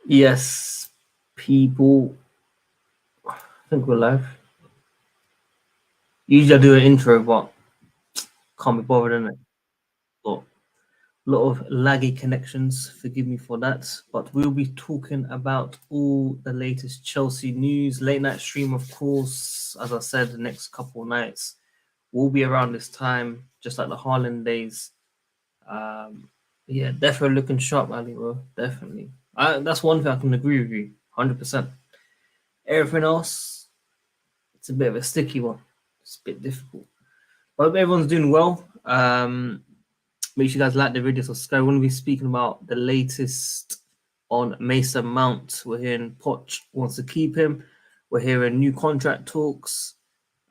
Yes, people. I think we're live. Usually I do an intro, but can't be bothered in it. Got a lot of laggy connections. Forgive me for that. But we'll be talking about all the latest Chelsea news. Late night stream, of course. As I said, the next couple of nights will be around this time, just like the Haaland days. Yeah, definitely looking sharp, Ali, bro. Definitely. That's one thing I can agree with you, 100%. Everything else, it's a bit of a sticky one. It's a bit difficult. I hope everyone's doing well. Make sure you guys like the video, subscribe. We're going to be speaking about the latest on Mason Mount. We're hearing Poch wants to keep him. We're hearing new contract talks.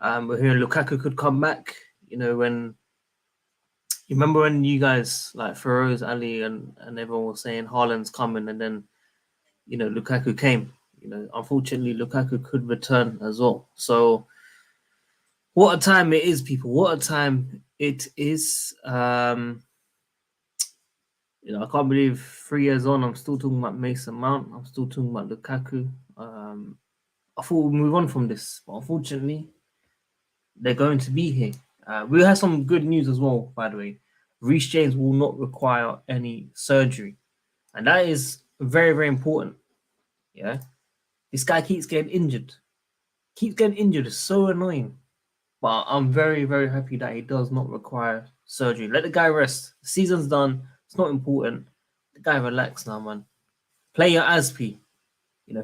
We're hearing Lukaku could come back. You know, when you remember when you guys like Feroz, Ali, and everyone was saying Haaland's coming, and then Lukaku came. Unfortunately, Lukaku could return as well. So, what a time it is, people! What a time it is. I can't believe 3 years on, I'm still talking about Mason Mount. I'm still talking about Lukaku. I thought we'd move on from this, but unfortunately, they're going to be here. We have some good news as well, by the way. Reece James will not require any surgery, and that is very, very important. Yeah, this guy keeps getting injured. Keeps getting injured. It's so annoying. But I'm very, very happy that he does not require surgery. Let the guy rest. The season's done. It's not important. The guy relax now, man. Play your Aspi.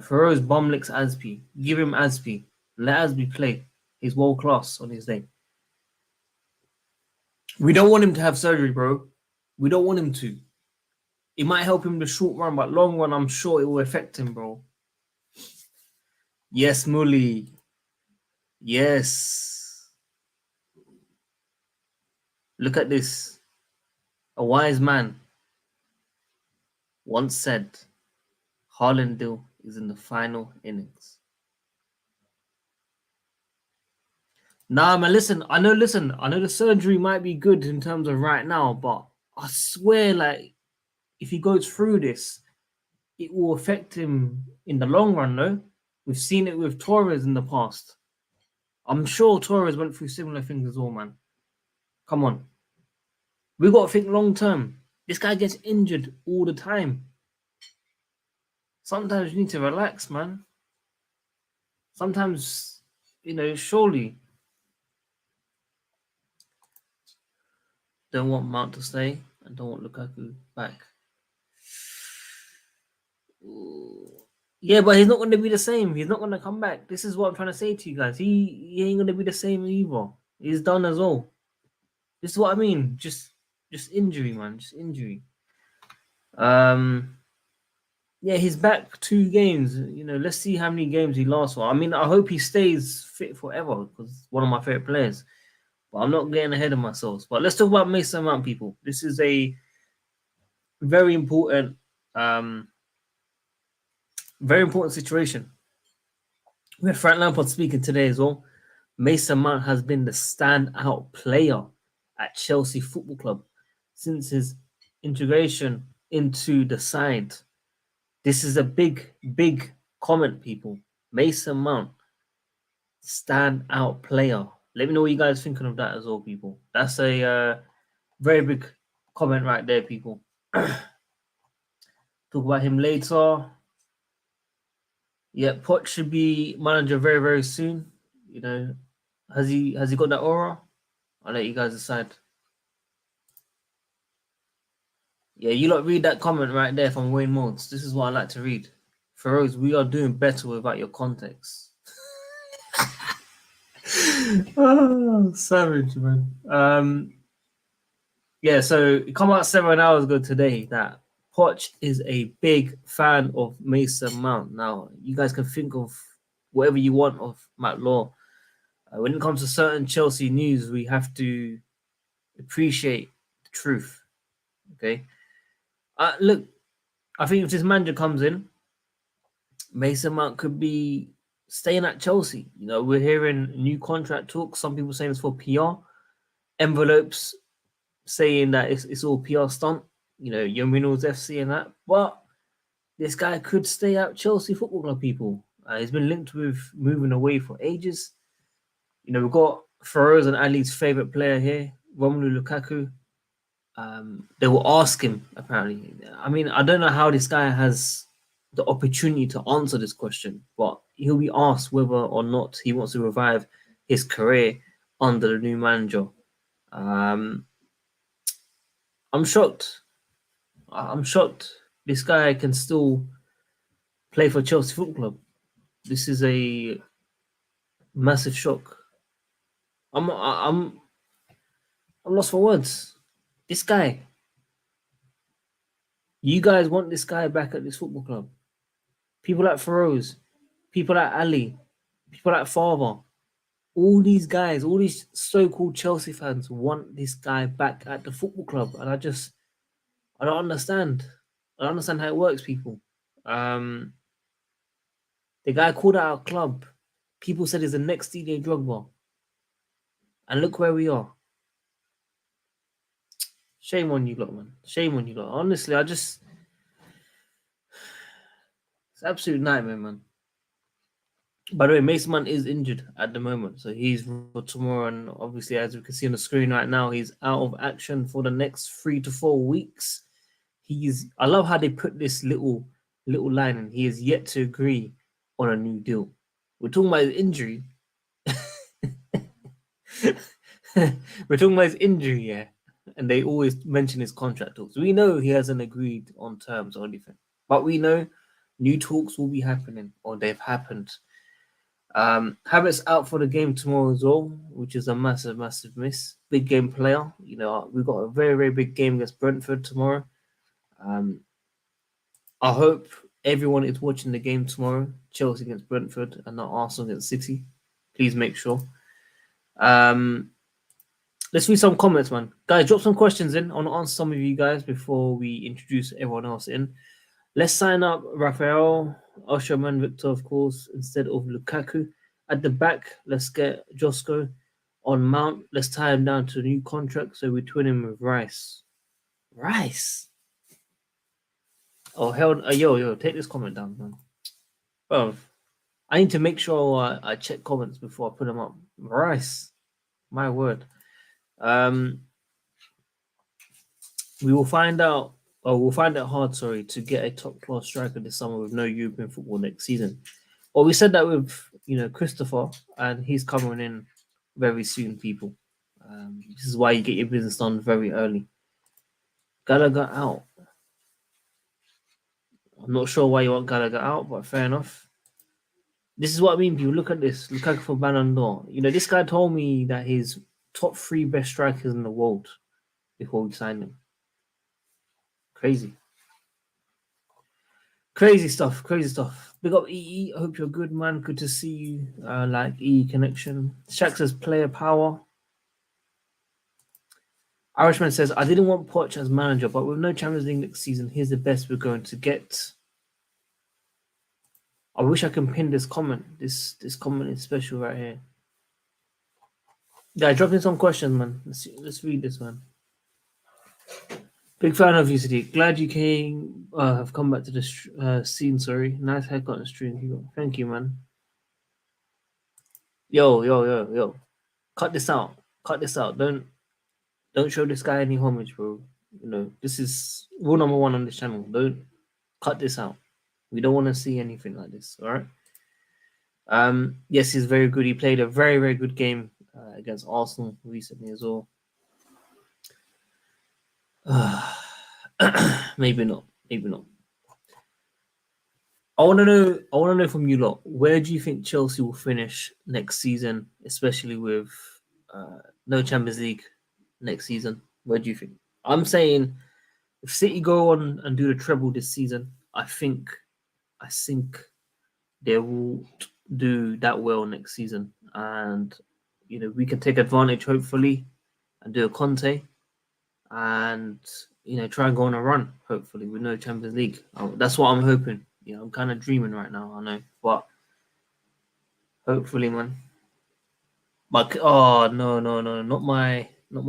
Feroz bum licks Aspi. Give him Aspi. Let Aspi play. He's world class on his day. We don't want him to have surgery, bro. We don't want him to. It might help him the short run, but long run, I'm sure it will affect him, bro. Yes, Mully. Yes. Look at this. A wise man once said, Haaland deal is in the final innings. Nah, man, listen, I know the surgery might be good in terms of right now, but I swear, like, if he goes through this, it will affect him in the long run, no? We've seen it with Torres in the past. I'm sure Torres went through similar things as well, man. Come on. We got to think long term. This guy gets injured all the time. Sometimes you need to relax, man. Sometimes, surely don't want Mount to stay and don't want Lukaku back. Yeah, but he's not going to be the same. He's not going to come back. This is what I'm trying to say to you guys. He ain't going to be the same either. He's done as well. This is what I mean. Just injury, man. Just injury. Yeah, he's back 2 games. Let's see how many games he lasts for. I mean, I hope he stays fit forever because one of my favorite players. But I'm not getting ahead of myself. But let's talk about Mason Mount, people. This is a very important situation. We have Frank Lampard speaking today as well. Mason Mount has been the standout player at Chelsea Football Club since his integration into the side. This is a big, big comment, people. Mason Mount, standout player. Let me know what you guys thinking of that as well, people. That's a very big comment right there, people. Talk about him later. Yeah, Poch should be manager very, very soon. Has he got that aura? I'll let you guys decide. Yeah, you lot read that comment right there from Wayne Modes. This is what I like to read. Feroz, we are doing better without your context. Oh, savage, man. Yeah, so it come out 7 hours ago today that Poch is a big fan of Mason Mount. Now, you guys can think of whatever you want of Matt Law. When it comes to certain Chelsea news, we have to appreciate the truth. Okay. Look, I think if this manager comes in, Mason Mount could be staying at Chelsea. We're hearing new contract talks. Some people saying it's for PR. Envelopes saying that it's all PR stunt. Young Minerals FC and that. But this guy could stay at Chelsea Football Club, people. He's been linked with moving away for ages. You know, we've got Feroz and Ali's favourite player here, Romelu Lukaku. They will ask him, apparently. I mean, I don't know how this guy has the opportunity to answer this question, but he'll be asked whether or not he wants to revive his career under the new manager. I'm shocked. I'm shocked. This guy can still play for Chelsea Football Club. This is a massive shock. I'm lost for words. This guy. You guys want this guy back at this football club. People like Feroz, people like Ali, people like Father. All these guys, all these so-called Chelsea fans want this guy back at the football club. And I don't understand. I don't understand how it works, people. The guy called out our club. People said he's the next DJ Drogba. And look where we are. Shame on you lot, man. Shame on you lot. Honestly, it's absolute nightmare, man. By the way, Mason Mount is injured at the moment, so he's for tomorrow, and obviously, as we can see on the screen right now, he's out of action for the next 3 to 4 weeks. I love how they put this little line, and he is yet to agree on a new deal. We're talking about his injury. We're talking about his injury, yeah, and they always mention his contract talks. We know he hasn't agreed on terms or anything, but we know new talks will be happening, or they've happened. Havertz out for the game tomorrow as well, which is a massive miss. Big game player. You know, we've got a very big game against Brentford tomorrow. I hope everyone is watching the game tomorrow, Chelsea against Brentford and not Arsenal against City. Please make sure. Let's read some comments, man. Guys, drop some questions in. I want to answer some of you guys before we introduce everyone else in. Let's sign up Rafael, Osherman, Victor, of course, instead of Lukaku. At the back, let's get Josko on Mount. Let's tie him down to a new contract, so we twin him with Rice. Rice? Oh, hell, yo, take this comment down, man. Bro, I need to make sure I check comments before I put them up. Rice, my word. We will find out. Oh, we'll find it hard, to get a top-class striker this summer with no European football next season. Well, we said that with, Christopher, and he's coming in very soon, people. This is why you get your business done very early. Gallagher out. I'm not sure why you want Gallagher out, but fair enough. This is what I mean, people. Look at this. Lukaku for Ballon d'Or. You know, this guy told me that he's top 3 best strikers in the world before we signed him. Crazy stuff. Big up EE. I hope you're good, man. Good to see you. Like EE connection. Shaq says player power. Irishman says, I didn't want Poch as manager, but with no Champions League next season, here's the best we're going to get. I wish I can pin this comment. This comment is special right here. Yeah, drop in some questions, man. Let's read this, man. Big fan of you, Sadiq. Glad you came. Have come back to the scene. Sorry, nice haircut and stream. Thank you, man. Yo. Cut this out. Don't show this guy any homage, bro. You know, this is rule number 1 on this channel. Don't cut this out. We don't want to see anything like this. All right. Yes, he's very good. He played a very good game against Arsenal recently as well. Maybe not. I want to know from you lot, where do you think Chelsea will finish next season, especially with no Champions League next season? Where do you think? I'm saying if City go on and do the treble this season, I think they will do that well next season, and we can take advantage hopefully and do a Conte and try and go on a run hopefully with no Champions League. That's what I'm hoping. I'm kind of dreaming right now, I know, but hopefully, man. But oh no, not my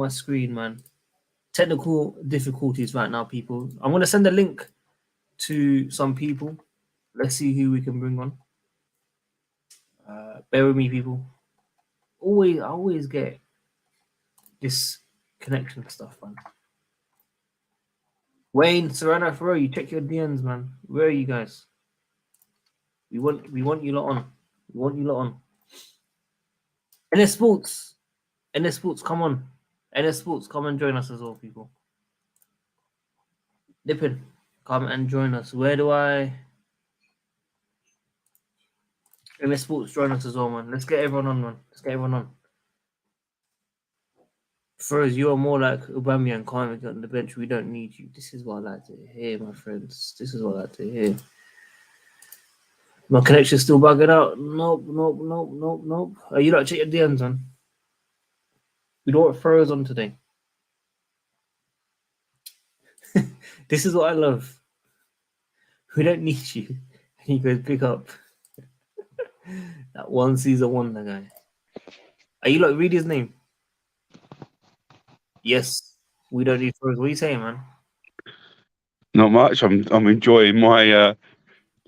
screen, man. Technical difficulties right now, people. I'm gonna send a link to some people. Let's see who we can bring on. Bear with me, people. I always get this connection stuff, man. Wayne, Serrano, Ferro, you check your DMs, man. Where are you guys? We want you lot on. We want you lot on. NS Sports. NS Sports, come on. NS Sports, come and join us as well, people. Nippin, come and join us. Where do I... NS Sports, join us as well, man. Let's get everyone on, man. Let's get everyone on. First, you are more like Aubameyang, can't even get on the bench. We don't need you. This is what I like to hear, my friends. This is what I like to hear. My connection's still bugging out. Nope. You not check your DMs, man. We don't want Furrows on today. This is what I love. We don't need you. And you guys pick up that one season wonder guy. Are you like read his name? Yes. We don't need Furrows. What are you saying, man? Not much. I'm enjoying my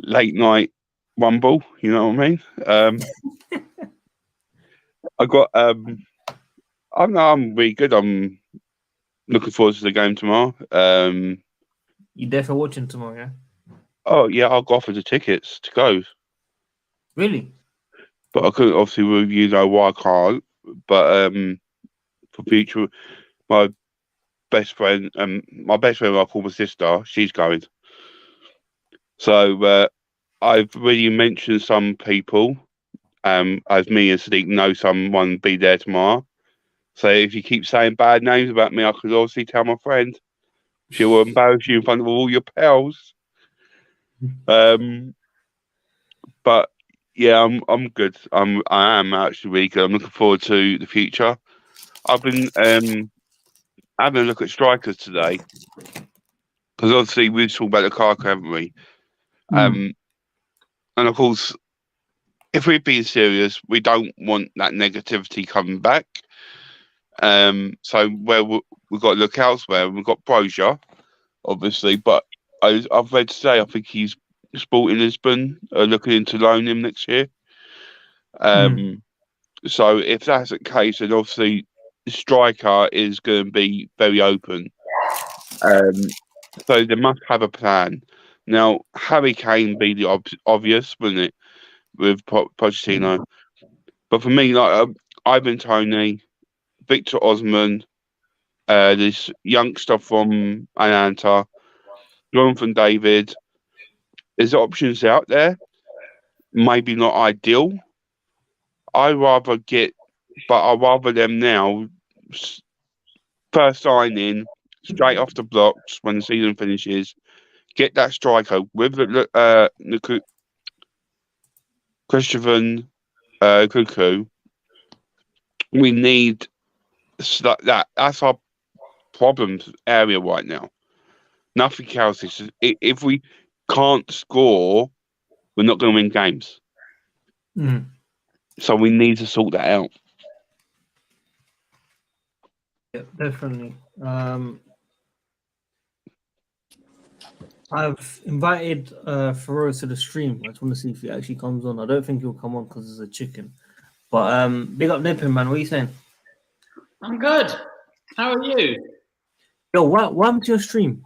late night rumble. You know what I mean? I got I'm really good. I'm looking forward to the game tomorrow. You there for watching tomorrow, yeah? Oh yeah, I'll go offer the tickets to go. Really? But I couldn't obviously review why I can't. But for future, my best friend I call my sister, she's going. So I've really mentioned some people. As me and Sadiq know someone be there tomorrow. So if you keep saying bad names about me, I could obviously tell my friend. She will embarrass you in front of all your pals. But yeah, I'm good. I am actually really good. I'm looking forward to the future. I've been having a look at strikers today because obviously we've talked about the Lukaku, haven't we? And of course, if we're being serious, we don't want that negativity coming back. So we've got to look elsewhere. We've got Brozier, obviously, but I've read today I think he's Sporting Lisbon are looking into loaning him next year. So if that's the case, then obviously the striker is going to be very open. So they must have a plan. Now, Harry Kane be the obvious, wouldn't it, with Pochettino? But for me, like Ivan Toney, Victor Osman, this youngster from Atlanta, Jonathan David, there's options out there. Maybe not ideal. I'd rather them now, first signing, straight off the blocks when the season finishes, get that striker with Christian Cuckoo. We need that. That's our problems area right now. Nothing else. If we can't score, we're not going to win games. So we need to sort that out. Yeah, definitely. I've invited Ferrero to the stream. I just want to see if he actually comes on. I don't think he'll come on because it's a chicken. But big up Nippin, man. What are you saying? I'm good. How are you? Yo, what happened to your stream?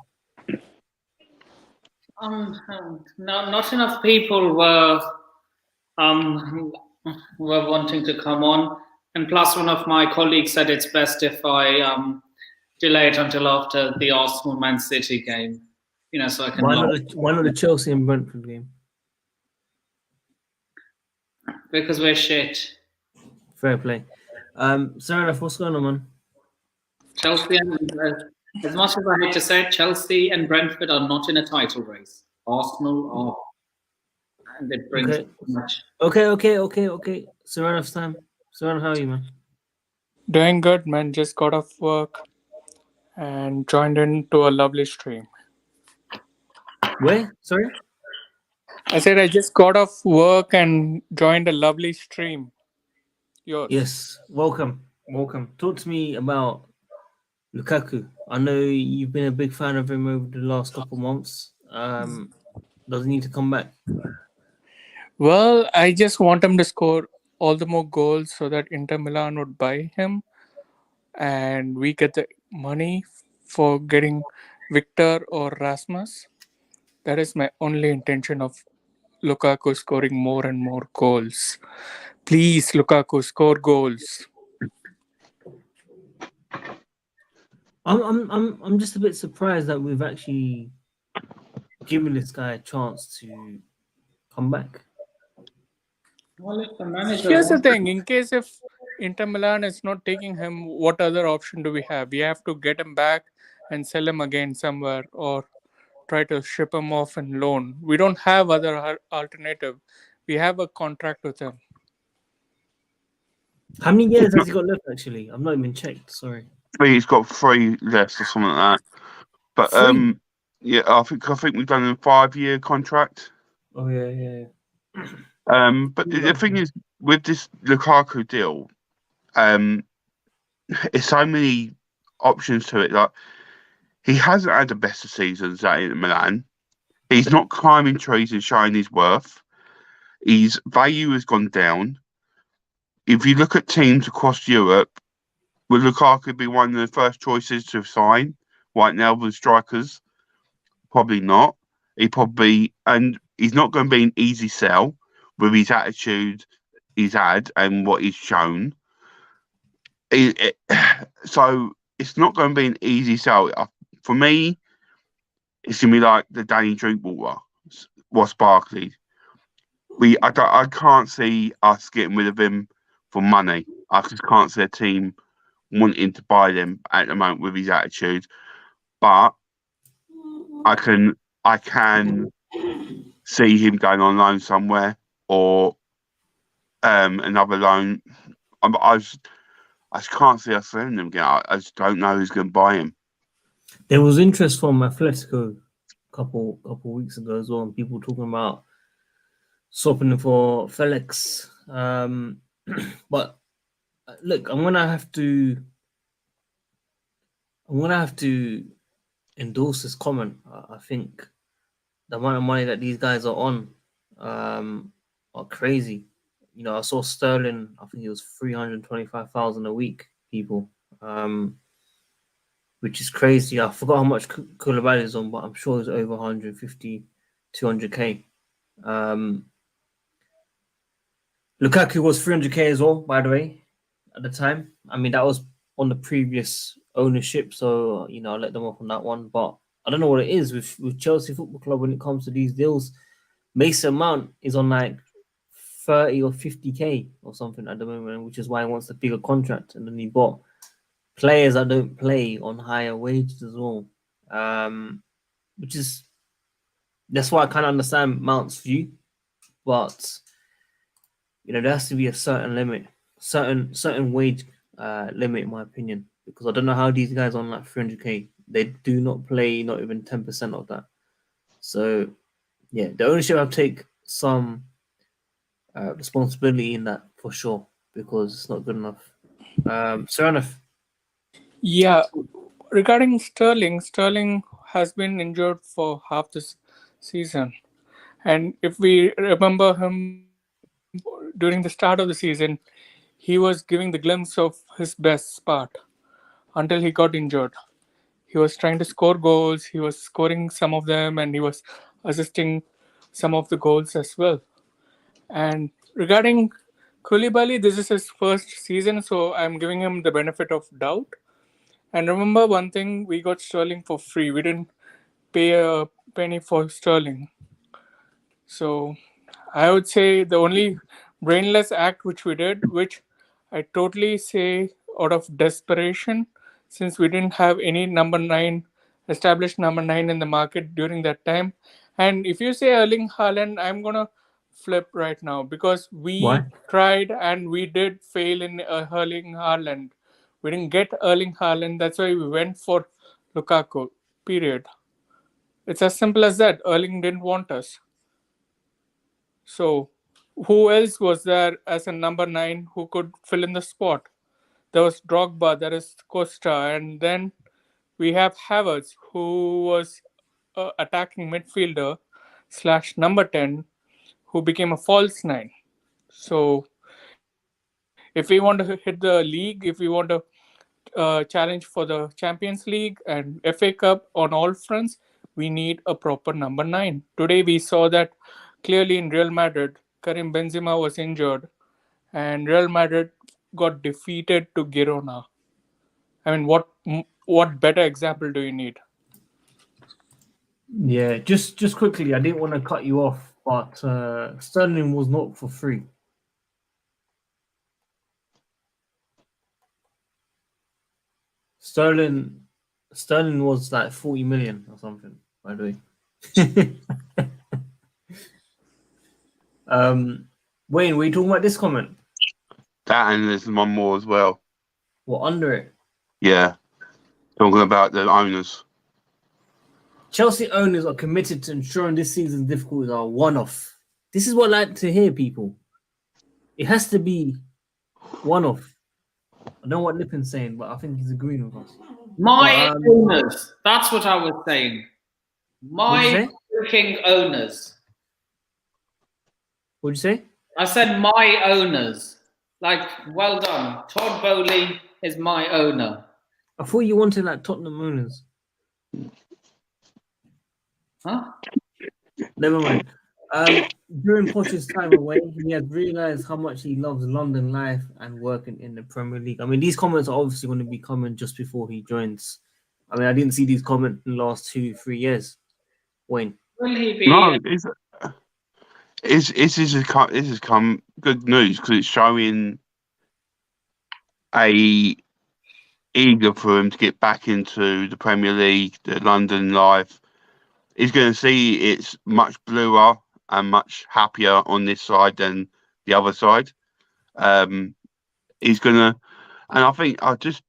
Not enough people were wanting to come on, and plus one of my colleagues said it's best if I delay it until after the Arsenal Man City game. You know, so I can. Why not the Chelsea and Brentford game? Because we're shit. Fair play. Sarah, what's going on, man? Chelsea, as much as I hate to say it, Chelsea and Brentford are not in a title race. Arsenal are, and it brings too much. Okay. Serrano's time. Serrano, how are you, man? Doing good, man. Just got off work and joined into a lovely stream. Where? Sorry? I said I just got off work and joined a lovely stream. Yours. Yes. Welcome. Talk to me about Lukaku. I know you've been a big fan of him over the last couple of months. does he need to come back? Well, I just want him to score all the more goals so that Inter Milan would buy him and we get the money for getting Victor or Rasmus. That is my only intention of Lukaku scoring more and more goals. Please, Lukaku, score goals. I'm just a bit surprised that we've actually given this guy a chance to come back. Well, if the manager Here's the wants thing, in case if Inter Milan is not taking him, what other option do we have? We have to get him back and sell him again somewhere or try to ship him off and loan. We don't have other alternative. We have a contract with him. How many years has he got left? Actually, I've not even checked. Sorry. He's got 3 left or something like that. But 3? yeah, I think we've done a 5-year contract. Oh yeah. But the thing is, with this Lukaku deal, there's so many options to it. Like, he hasn't had the best of seasons at Inter Milan. He's not climbing trees and showing his worth. His value has gone down. If you look at teams across Europe, would Lukaku be one of the first choices to sign right now with strikers? Probably not. And he's not going to be an easy sell with his attitude he's had and what he's shown. So it's not going to be an easy sell. For me, it's going to be like the Danny Drinkwater, Ross Barkley. I can't see us getting rid of him for money. I just can't see a team wanting to buy them at the moment with his attitude. But I can see him going on loan somewhere or another loan. I just can't see us selling him again. I just don't know who's going to buy him. There was interest from Atletico a couple weeks ago as well, and people talking about swapping him for Felix. But look, I'm gonna have to endorse this comment. I think the amount of money that these guys are on are crazy. You know, I saw Sterling. I think it was 325,000 a week. People, which is crazy. I forgot how much Koulibaly is on, but I'm sure it's over 150, 200k. Lukaku was 300k as well, by the way, at the time. I mean, that was on the previous ownership, so you know, I let them off on that one. But I don't know what it is with Chelsea Football Club when it comes to these deals. Mason Mount is on like 30 or 50k or something at the moment, which is why he wants a bigger contract. And then he bought players that don't play on higher wages as well, which is that's why I kind of understand Mount's view, but you know, there has to be a certain limit, certain wage limit, in my opinion, because I don't know how these guys on like 300k, they do not play not even 10% of that. So yeah, the ownership have to take some responsibility in that for sure, because it's not good enough. Seranath. Yeah, regarding Sterling has been injured for half this season. And if we remember him during the start of the season, he was giving the glimpse of his best part until he got injured. He was trying to score goals, he was scoring some of them, and he was assisting some of the goals as well. And regarding Koulibaly, this is his first season, so I'm giving him the benefit of doubt. And remember one thing, we got Sterling for free. We didn't pay a penny for Sterling. So I would say the only brainless act which we did, which I totally say out of desperation, since we didn't have any established number 9 in the market during that time. And if you say Erling Haaland, I'm going to flip right now because we tried and we did fail in Erling Haaland. We didn't get Erling Haaland. That's why we went for Lukaku, period. It's as simple as that. Erling didn't want us. So who else was there as a number 9 who could fill in the spot? There was Drogba, there is Costa, and then we have Havertz, who was attacking midfielder / number 10 who became a false nine. So if we want to hit the league, if we want to challenge for the Champions League and FA Cup on all fronts, we need a proper number 9. Today we saw that clearly in Real Madrid. Karim Benzema was injured and Real Madrid got defeated to Girona. I mean, what better example do you need? Yeah, just quickly, I didn't want to cut you off, but Sterling was not for free. Sterling was like 40 million or something, by the way. Wayne, were you talking about this comment? That, and there's one more as well. What, under it? Yeah. Talking about the owners. Chelsea owners are committed to ensuring this season's difficulties are one-off. This is what I like to hear, people. It has to be one-off. I don't know what Lipin's saying, but I think he's agreeing with us. My owners. That's what I was saying. What'd you My say? freaking owners. What'd you say? I said my owners. Like, well done. Todd Bowley is my owner. I thought you wanted like Tottenham owners. Huh? Never mind. During Poch's time away, he has realized how much he loves London life and working in the Premier League. I mean, these comments are obviously going to be coming just before he joins. I mean, I didn't see these comments in the last 2-3 years. Wayne. Will he be? No, this has come good news because it's showing a eager for him to get back into the Premier League, the London life. He's going to see it's much bluer and much happier on this side than the other side. He's going to, and I think I just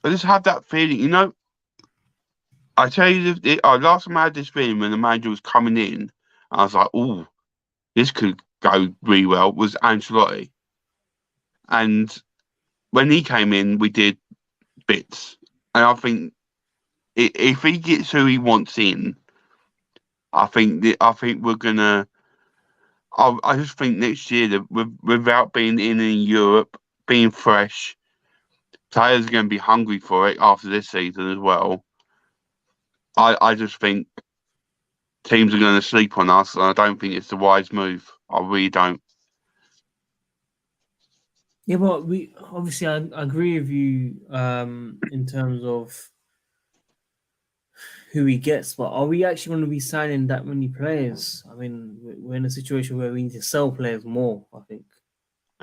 have that feeling. You know, I tell you, last time I had this feeling when the manager was coming in, I was like, "Oh, this could go really well." Was Ancelotti, and when he came in, we did bits, and I think if he gets who he wants in, I think we're gonna. I just think next year that without being in Europe, being fresh, players are going to be hungry for it after this season as well. I just think teams are going to sleep on us, and I don't think it's the wise move. I really don't. Yeah, but we obviously I agree with you in terms of who he gets, but are we actually going to be signing that many players? I mean, we're in a situation where we need to sell players more. I think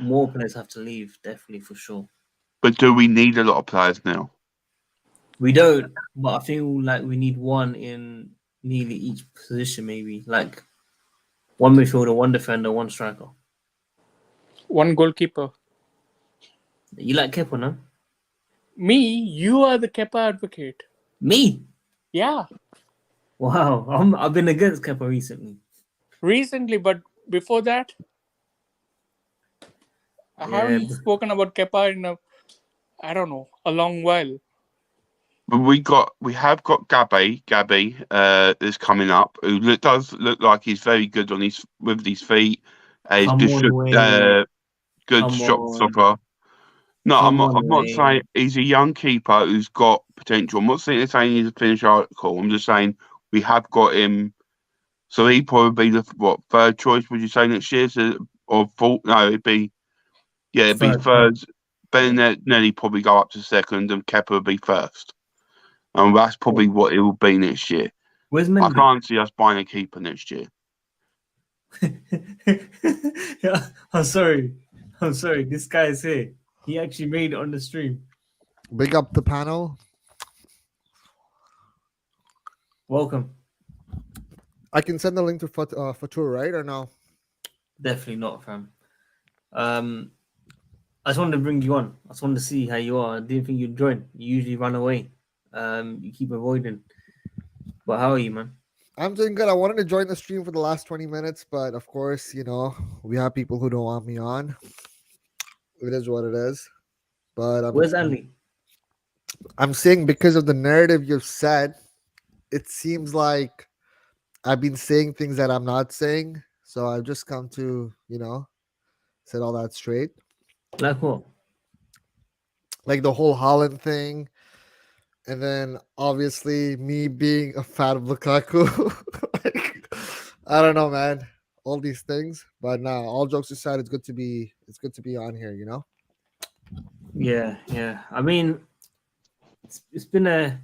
more players have to leave, definitely for sure. But do we need a lot of players now? We don't, but I feel like we need one in nearly each position, maybe like one midfielder, one defender, one striker. One goalkeeper. You like Kepa, no? Me? You are the Kepa advocate. Me? Yeah. Wow, I've been against Kepa recently. Recently, but before that, I haven't spoken about Kepa in a long while. But we have got Gabby is coming up, who does look like he's very good with his feet. He's good shot stopper. No, I'm not saying he's a young keeper who's got potential. I'm not saying he's a finished article. I'm just saying we have got him. So he'd probably be the third choice, would you say, next year? Or fourth? No, it'd be third. Benelli probably go up to second, and Kepa would be first. And that's probably what it will be next year. Where's Mendy? I can't see us buying a keeper next year. Yeah, I'm sorry. This guy is here. He actually made it on the stream. Big up the panel. Welcome. I can send the link to Fatur, right? Or no? Definitely not, fam. I just wanted to bring you on. I just wanted to see how you are. I didn't think you'd join. You usually run away. You keep avoiding. But how are you, man? I'm doing good. I wanted to join the stream for the last 20 minutes, but of course, we have people who don't want me on. It is what it is. But where's Andy? I'm saying because of the narrative you've said, it seems like I've been saying things that I'm not saying, so I've just come to set all that straight. Like what? Like the whole Holland thing, and then obviously me being a fan of Lukaku. Like, I don't know, man. All these things, but now all jokes aside, it's good to be on here. Yeah. I mean, it's been a.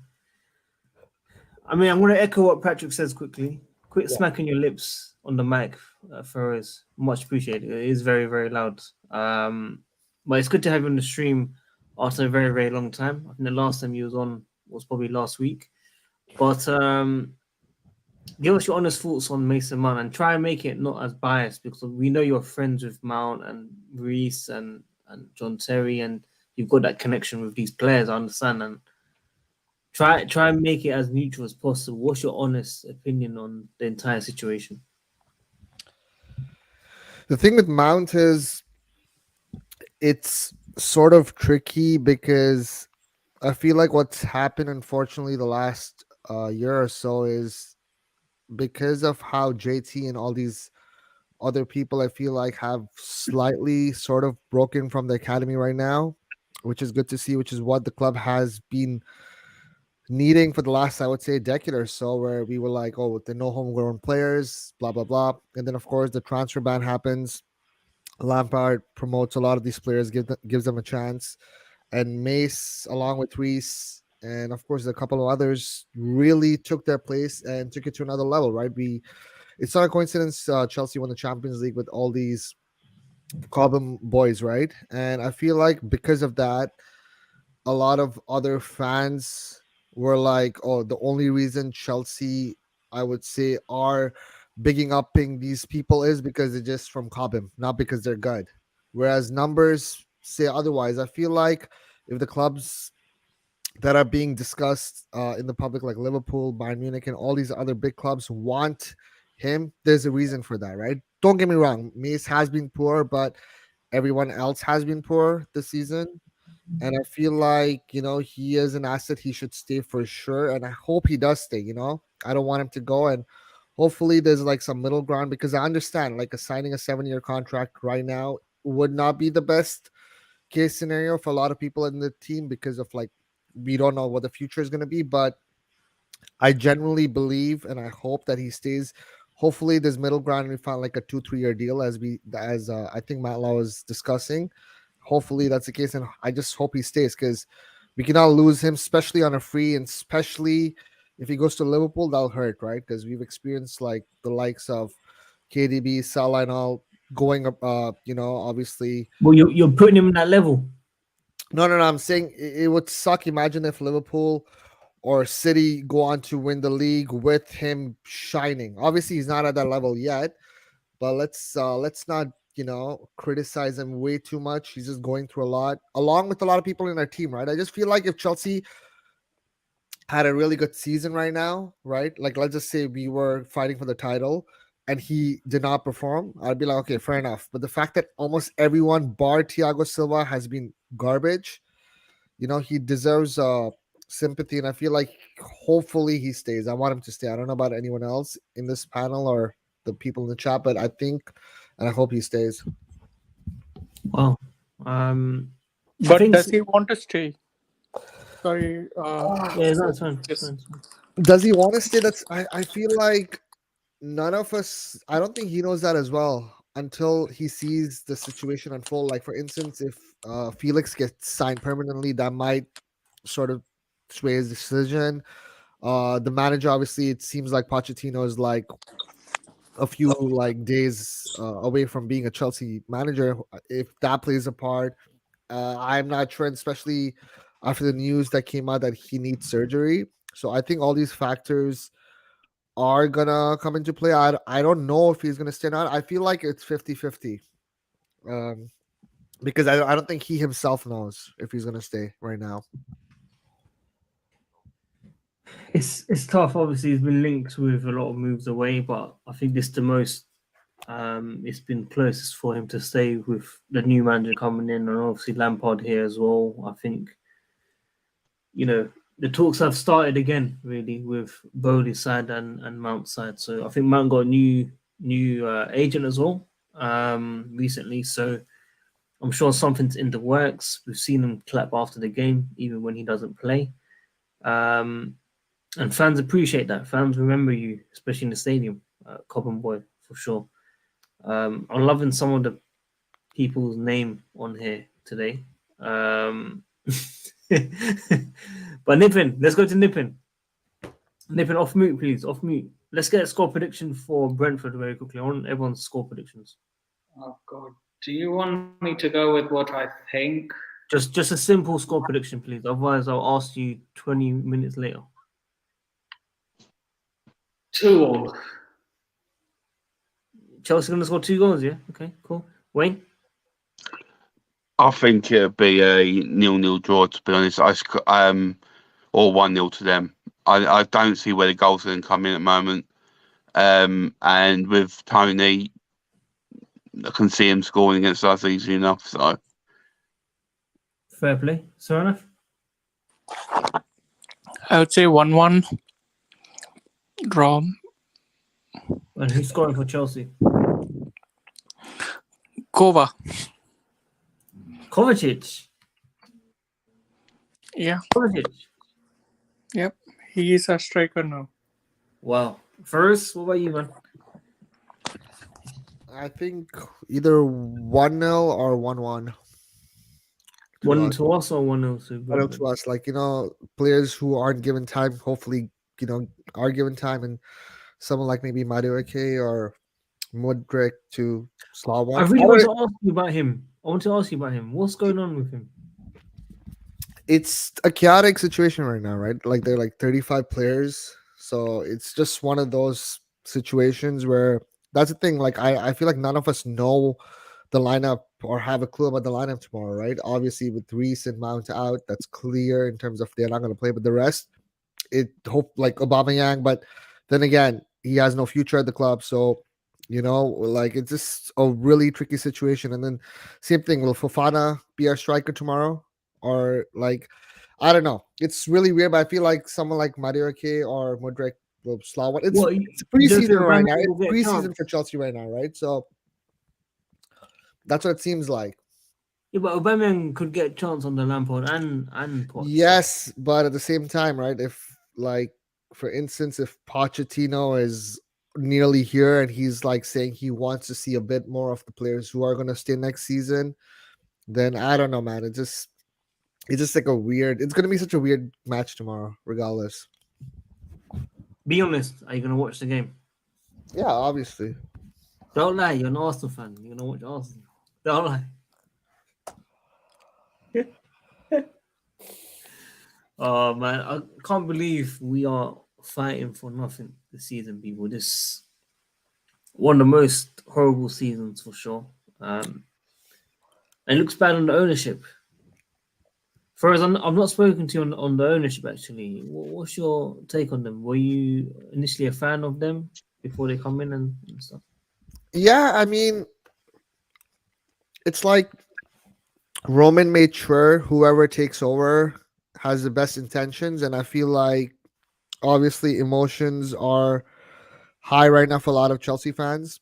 I mean, I'm going to echo what Patrick says quickly. Quit smacking your lips on the mic, Feroz. Much appreciated. It is very, very loud. But it's good to have you on the stream after a very, very long time. I think the last time you was on was probably last week. But give us your honest thoughts on Mason Mount and try and make it not as biased, because we know you're friends with Mount and Reese and John Terry, and you've got that connection with these players. I understand, and try and make it as neutral as possible. What's your honest opinion on the entire situation? The thing with Mount is it's sort of tricky because I feel like what's happened, unfortunately, the last year or so is because of how JT and all these other people, I feel like, have slightly sort of broken from the academy right now, which is good to see, which is what the club has been needing for the last, I would say, decade or so, where we were like, oh, the no homegrown players, blah, blah, blah. And then, of course, the transfer ban happens. Lampard promotes a lot of these players, gives them a chance. And Mace, along with Reese, and of course, a couple of others, really took their place and took it to another level, right? It's not a coincidence Chelsea won the Champions League with all these Cobham boys, right? And I feel like because of that, a lot of other fans were like, oh, the only reason Chelsea, I would say, are bigging upping these people is because they're just from Cobham, not because they're good. Whereas numbers say otherwise. I feel like if the clubs that are being discussed in the public, like Liverpool, Bayern Munich, and all these other big clubs, want him, there's a reason for that, right? Don't get me wrong, Mace has been poor, but everyone else has been poor this season. And I feel like, he is an asset. He should stay for sure. And I hope he does stay, I don't want him to go. And hopefully there's like some middle ground, because I understand like signing a 7-year contract right now would not be the best case scenario for a lot of people in the team, because of like, we don't know what the future is going to be. But I genuinely believe and I hope that he stays. Hopefully there's middle ground and we found like a 2-3 year deal, as I think Matt Law was discussing. Hopefully that's the case, and I just hope he stays, because we cannot lose him, especially on a free, and especially if he goes to Liverpool, that'll hurt, right? Because we've experienced like the likes of KDB, Salah, and all going up. Obviously. Well, you're putting him in that level. No. I'm saying it would suck. Imagine if Liverpool or City go on to win the league with him shining. Obviously, he's not at that level yet, but let's not criticize him way too much. He's just going through a lot, along with a lot of people in our team, right? I just feel like if Chelsea had a really good season right now, right? Like, let's just say we were fighting for the title and he did not perform, I'd be like, okay, fair enough. But the fact that almost everyone bar Thiago Silva has been garbage, he deserves sympathy, and I feel like hopefully he stays. I want him to stay. I don't know about anyone else in this panel or the people in the chat, but I think and I hope he stays. Wow. But does he want to stay? Sorry. Yeah, that's fine. Yes. Does he want to stay? I feel like none of us, I don't think he knows that as well until he sees the situation unfold. Like, for instance, if Felix gets signed permanently, that might sort of sway his decision. The manager, obviously, it seems like Pochettino is like a few like days away from being a Chelsea manager. If that plays a part, I'm not sure, especially after the news that came out that he needs surgery. So I think all these factors are gonna come into play. I don't know if he's gonna stay or not. I feel like it's 50-50. Because I don't think he himself knows if he's gonna stay right now. It's tough. Obviously, he's been linked with a lot of moves away, but I think this is the most it's been closest for him to stay with the new manager coming in, and obviously Lampard here as well. I think the talks have started again, really, with Bowley's side and Mount's side. So I think Mount got a new agent as well recently. So I'm sure something's in the works. We've seen him clap after the game, even when he doesn't play. And fans appreciate that. Fans remember you, especially in the stadium, Cobham Boy, for sure. I'm loving some of the people's name on here today. But Nippin, let's go to Nippin. Nippin, off mute, please. Off mute. Let's get a score prediction for Brentford very quickly. I want everyone's score predictions. Oh God, do you want me to go with what I think? Just a simple score prediction, please. Otherwise, I'll ask you 20 minutes later. 2-2. Chelsea gonna score 2 goals, yeah? Okay, cool. Wayne? I think it'll be a 0-0 draw, to be honest. Or 1-0 to them. I don't see where the goals are going to come in at the moment. And with Tony, I can see him scoring against us easy enough. So Fair play. Fair enough. I would say 1-1 draw. And who's scoring for Chelsea? Kova. Kovacic. Yeah. Kovacic. Yep. He is a striker now. Wow. First, what about you, man? I think either 1-0 or 1-1. 1 to us or 1-0 to 1-0 Brentford? to us. Like, players who aren't given time, hopefully, are given time, and someone like maybe Madueke or Mudryk to Slawan. I really want to ask you about him. What's going on with him? It's a chaotic situation right now, right? Like, they're like 35 players. So it's just one of those situations where that's the thing. Like, I feel like none of us know the lineup or have a clue about the lineup tomorrow, right? Obviously, with Reece and Mount out, that's clear in terms of they're not going to play. But the rest, it hope like Aubameyang, but then again, he has no future at the club. So, like it's just a really tricky situation. And then same thing, will Fofana be our striker tomorrow? Or like, I don't know. It's really weird, but I feel like someone like Madueke or Mudryk will Slawan. It's What, it's you don't think preseason right now. Aubameyang will It's get a preseason chance? for Chelsea right now, right? So that's what it seems like. Yeah, but Aubameyang could get a chance on the Lampard and Poch. Yes, but at the same time, right? If like, for instance, if Pochettino is nearly here and he's like saying he wants to see a bit more of the players who are going to stay next season, then I don't know, man. It's just like it's going to be such a weird match tomorrow, regardless. Be honest, are you going to watch the game? Yeah, obviously. Don't lie, you're an Arsenal fan. You're going to watch Arsenal. Don't lie. Oh, man, I can't believe we are fighting for nothing this season, people. This one of the most horrible seasons for sure. It looks bad on the ownership. First, I've not spoken to you on the ownership actually. What's your take on them? Were you initially a fan of them before they come in and stuff? Yeah, I mean, it's like Roman made sure whoever takes over has the best intentions, and I feel like obviously emotions are high right now for a lot of Chelsea fans,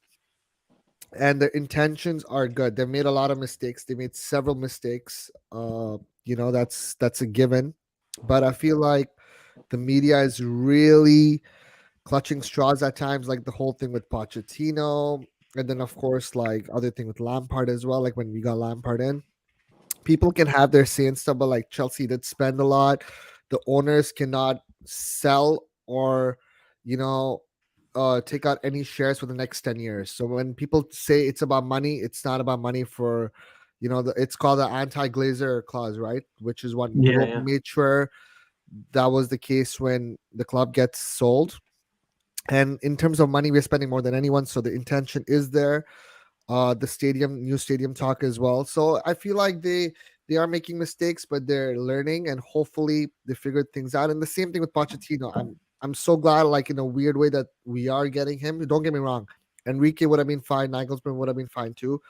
and their intentions are good. They made a lot of mistakes. They made several mistakes. That's a given, but I feel like the media is really clutching straws at times, like the whole thing with Pochettino, and then of course like other thing with Lampard as well. Like when we got Lampard in, people can have their say and stuff, but like Chelsea did spend a lot. The owners cannot sell or, take out any shares for the next 10 years. So when people say it's about money, it's not about money for, it's called the anti-glazer clause, right? Which is what Yeah. made sure that was the case when the club gets sold. And in terms of money, we're spending more than anyone. So the intention is there. The new stadium talk as well. So I feel like they are making mistakes, but they're learning, and hopefully they figured things out. And the same thing with Pochettino. I'm so glad, like in a weird way, that we are getting him. Don't get me wrong, Enrique would have been fine, Nagelsmann would have been fine too.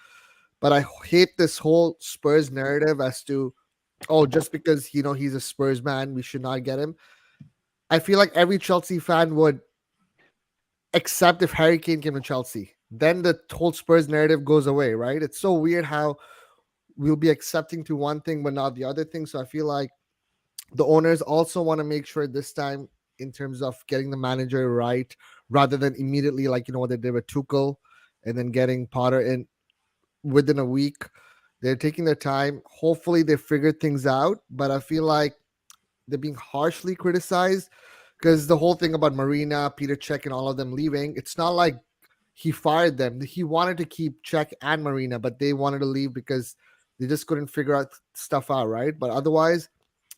But I hate this whole Spurs narrative as to oh, just because he's a Spurs man, we should not get him. I feel like every Chelsea fan would accept if Harry Kane came to Chelsea. Then the whole Spurs narrative goes away, right? It's so weird how we'll be accepting to one thing but not the other thing. So I feel like the owners also want to make sure this time, in terms of getting the manager right, rather than immediately like what they did with Tuchel and then getting Potter in within a week. They're taking their time. Hopefully they figured things out, but I feel like they're being harshly criticized because the whole thing about Marina, Peter Cech, and all of them leaving, it's not like he fired them. He wanted to keep Cech and Marina, but they wanted to leave because they just couldn't figure out stuff out, right? But otherwise,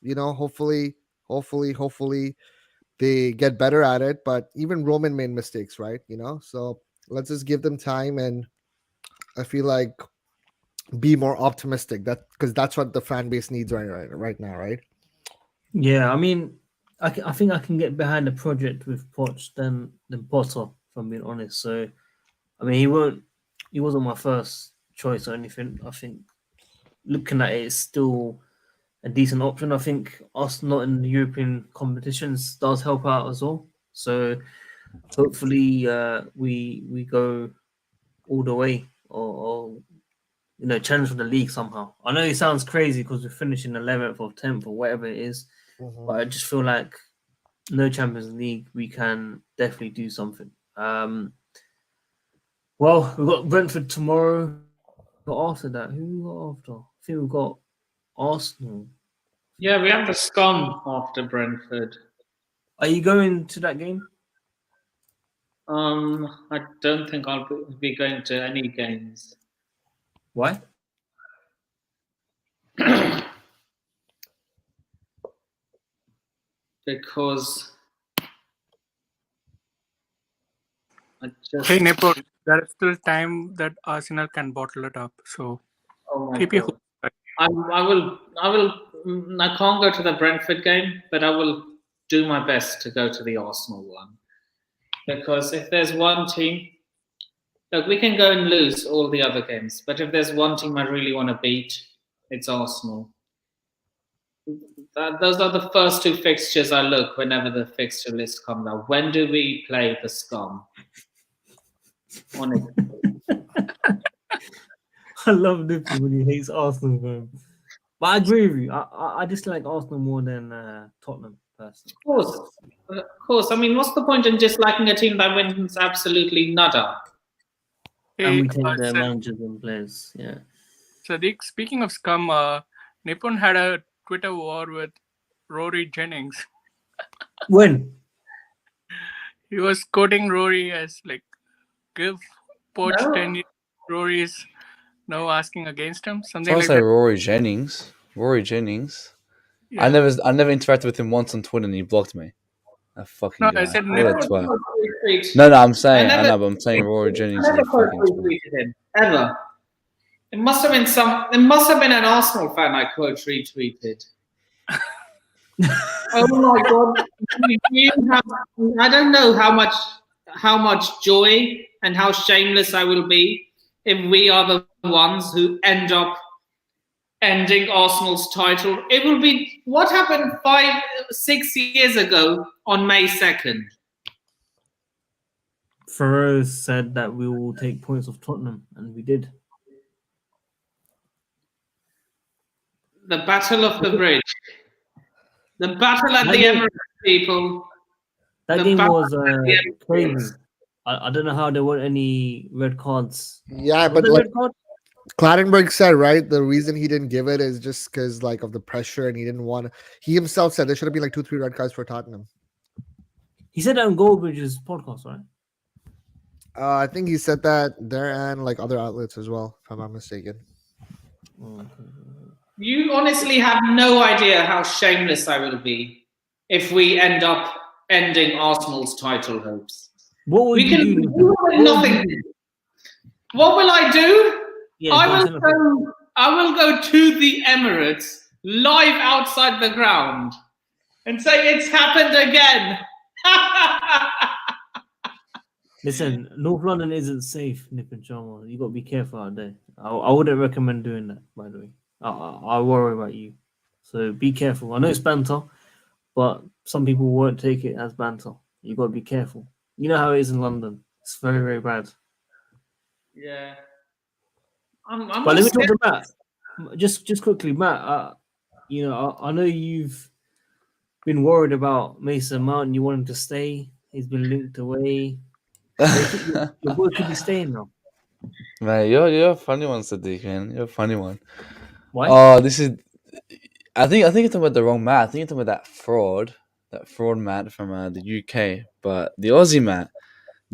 hopefully they get better at it. But even Roman made mistakes, right? So let's just give them time, and I feel like be more optimistic. Because that's what the fan base needs right now, right? Yeah, I mean, I think I can get behind the project with Poch than Potter, if I'm being honest. So, I mean, he wasn't my first choice or anything. I think looking at it, it's still a decent option. I think us not in the European competitions does help out as well. So hopefully we go all the way or challenge for the league somehow. I know it sounds crazy because we're finishing 11th or 10th or whatever it is, but I just feel like no Champions League, we can definitely do something. Well, we've got Brentford tomorrow. But after that, who we got after? I think we've got Arsenal. Yeah, we have the scum after Brentford. Are you going to that game? I don't think I'll be going to any games. Why? Because I just. Hey, Nepal, there is still time that Arsenal can bottle it up. So Oh my keep your God. hopes I will. I can't go to the Brentford game, but I will do my best to go to the Arsenal one. Because if there's one team, look, we can go and lose all the other games, but if there's one team I really want to beat, it's Arsenal. Those are the first two fixtures I look whenever the fixture list comes out. When do we play the scum? Honestly. I love Liverpool when he hates Arsenal, man. But I agree with you. I dislike Arsenal more than Tottenham, personally. Of course. I mean, what's the point in disliking a team that wins absolutely nada? And we take their managers and players, yeah. Sadiq, speaking of scum, Nippon had a Twitter war with Rory Jennings. When? He was quoting Rory as like, give Poch No. 10 years. Rory's now asking against him. Something Someone like say that. Rory Jennings. Rory Jennings. Yeah. I never interacted with him once on Twitter, and he blocked me. That fucking No, guy. I said What a Nippon. twat. No, I'm saying I know, but I'm saying Rory I Jennings is never a fucking twat. retweeted him ever. It must have been an Arsenal fan I quote retweeted. Oh my God! I don't know how much joy and how shameless I will be if we are the ones who end up ending Arsenal's title. It will be what happened 6 years ago on May 2nd. Thoreau said that we will take points off Tottenham, and we did. The Battle of the Bridge. The battle at the Emirates, people. That game was crazy. I don't know how there weren't any red cards. Yeah, Was but there like red card? Clattenburg said, right, the reason he didn't give it is just because like of the pressure, and he didn't want. He himself said there should have been like 2-3 red cards for Tottenham. He said that on Goldbridge's podcast, right? I think he said that there and like other outlets as well, if I'm not mistaken. You honestly have no idea how shameless I will be if we end up ending Arsenal's title hopes. What would you do? Nothing. What will I do? Yeah, I will go to the Emirates live outside the ground and say it's happened again. Listen, North London isn't safe, Nip and Choma. You got to be careful out there. I wouldn't recommend doing that, by the way. I worry about you. So be careful. I know it's banter, but some people won't take it as banter. You got to be careful. You know how it is in London. It's very, very bad. Yeah. I'm But let me also talk to Matt. Just quickly, Matt. I know you've been worried about Mason Mount. You want him to stay. He's been linked away. Your boy could be staying now. Man, you're a funny one, Sadiq, man. You're a funny one. Why? Oh, this is. I think you're talking about the wrong Matt. I think you're talking about that fraud Matt from the UK. But the Aussie Matt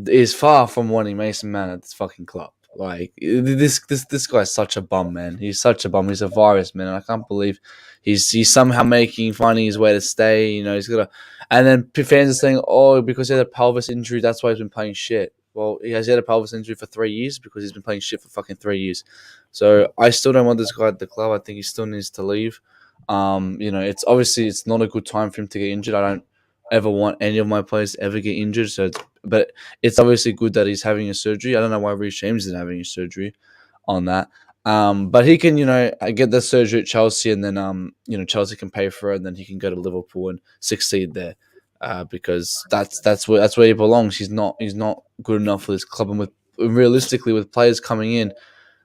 is far from wanting Mason Mount at this fucking club. Like this guy's such a bum, man. He's such a bum. He's a virus, man. I can't believe he's somehow finding his way to stay. You know, he's got and then fans are saying, oh, because he had a pelvis injury, that's why he's been playing shit. Well, he has had a pelvis injury for 3 years because he's been playing shit for fucking 3 years. So I still don't want this guy at the club. I think he still needs to leave. It's obviously it's not a good time for him to get injured. I don't ever want any of my players to ever get injured. But it's obviously good that he's having a surgery. I don't know why Reece James isn't having a surgery on that. But he can, get the surgery at Chelsea, and then Chelsea can pay for it, and then he can go to Liverpool and succeed there. Because that's where he belongs. He's not good enough for this club, and realistically with players coming in,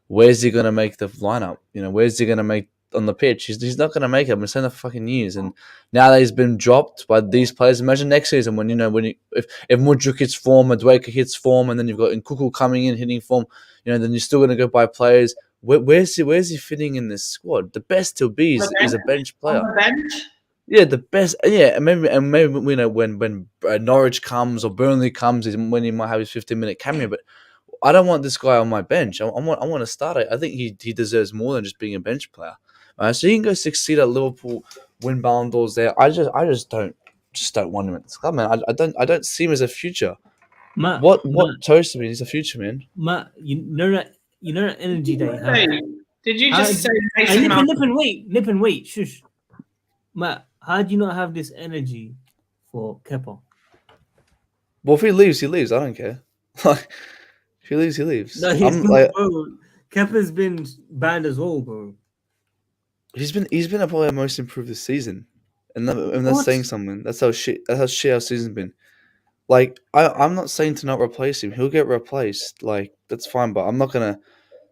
where's he gonna make the lineup? Where's he gonna make on the pitch? He's not gonna make it. I've been saying that for fucking years, and now that he's been dropped by these players, imagine next season if Mudryk hits form, Madueke hits form, and then you've got Nkuku coming in hitting form, then you're still gonna go buy players. Where's he fitting in this squad? The best he'll be is a bench player. on the bench. Yeah, the best. Yeah, and maybe when Norwich comes or Burnley comes is when he might have his 15-minute cameo. But I don't want this guy on my bench. I want to start it. I think he deserves more than just being a bench player. So he can go succeed at Liverpool, win Ballon d'Ors there. I just don't want him at this club, man. I don't see him as a future. Matt, What toast me? He's a future, man. Matt, you know that energy that you have. Hey, did you just say Mason Nip Mount? and wait, shush. Matt, how do you not have this energy for Kepa? Well, if he leaves, he leaves. I don't care. Like, if he leaves, he leaves. No, bro. Kepa's been banned as well, bro. He's been probably our most improved this season, and that's What? saying something. That's how shit our season's been. Like I'm not saying to not replace him. He'll get replaced. Like that's fine, but I'm not gonna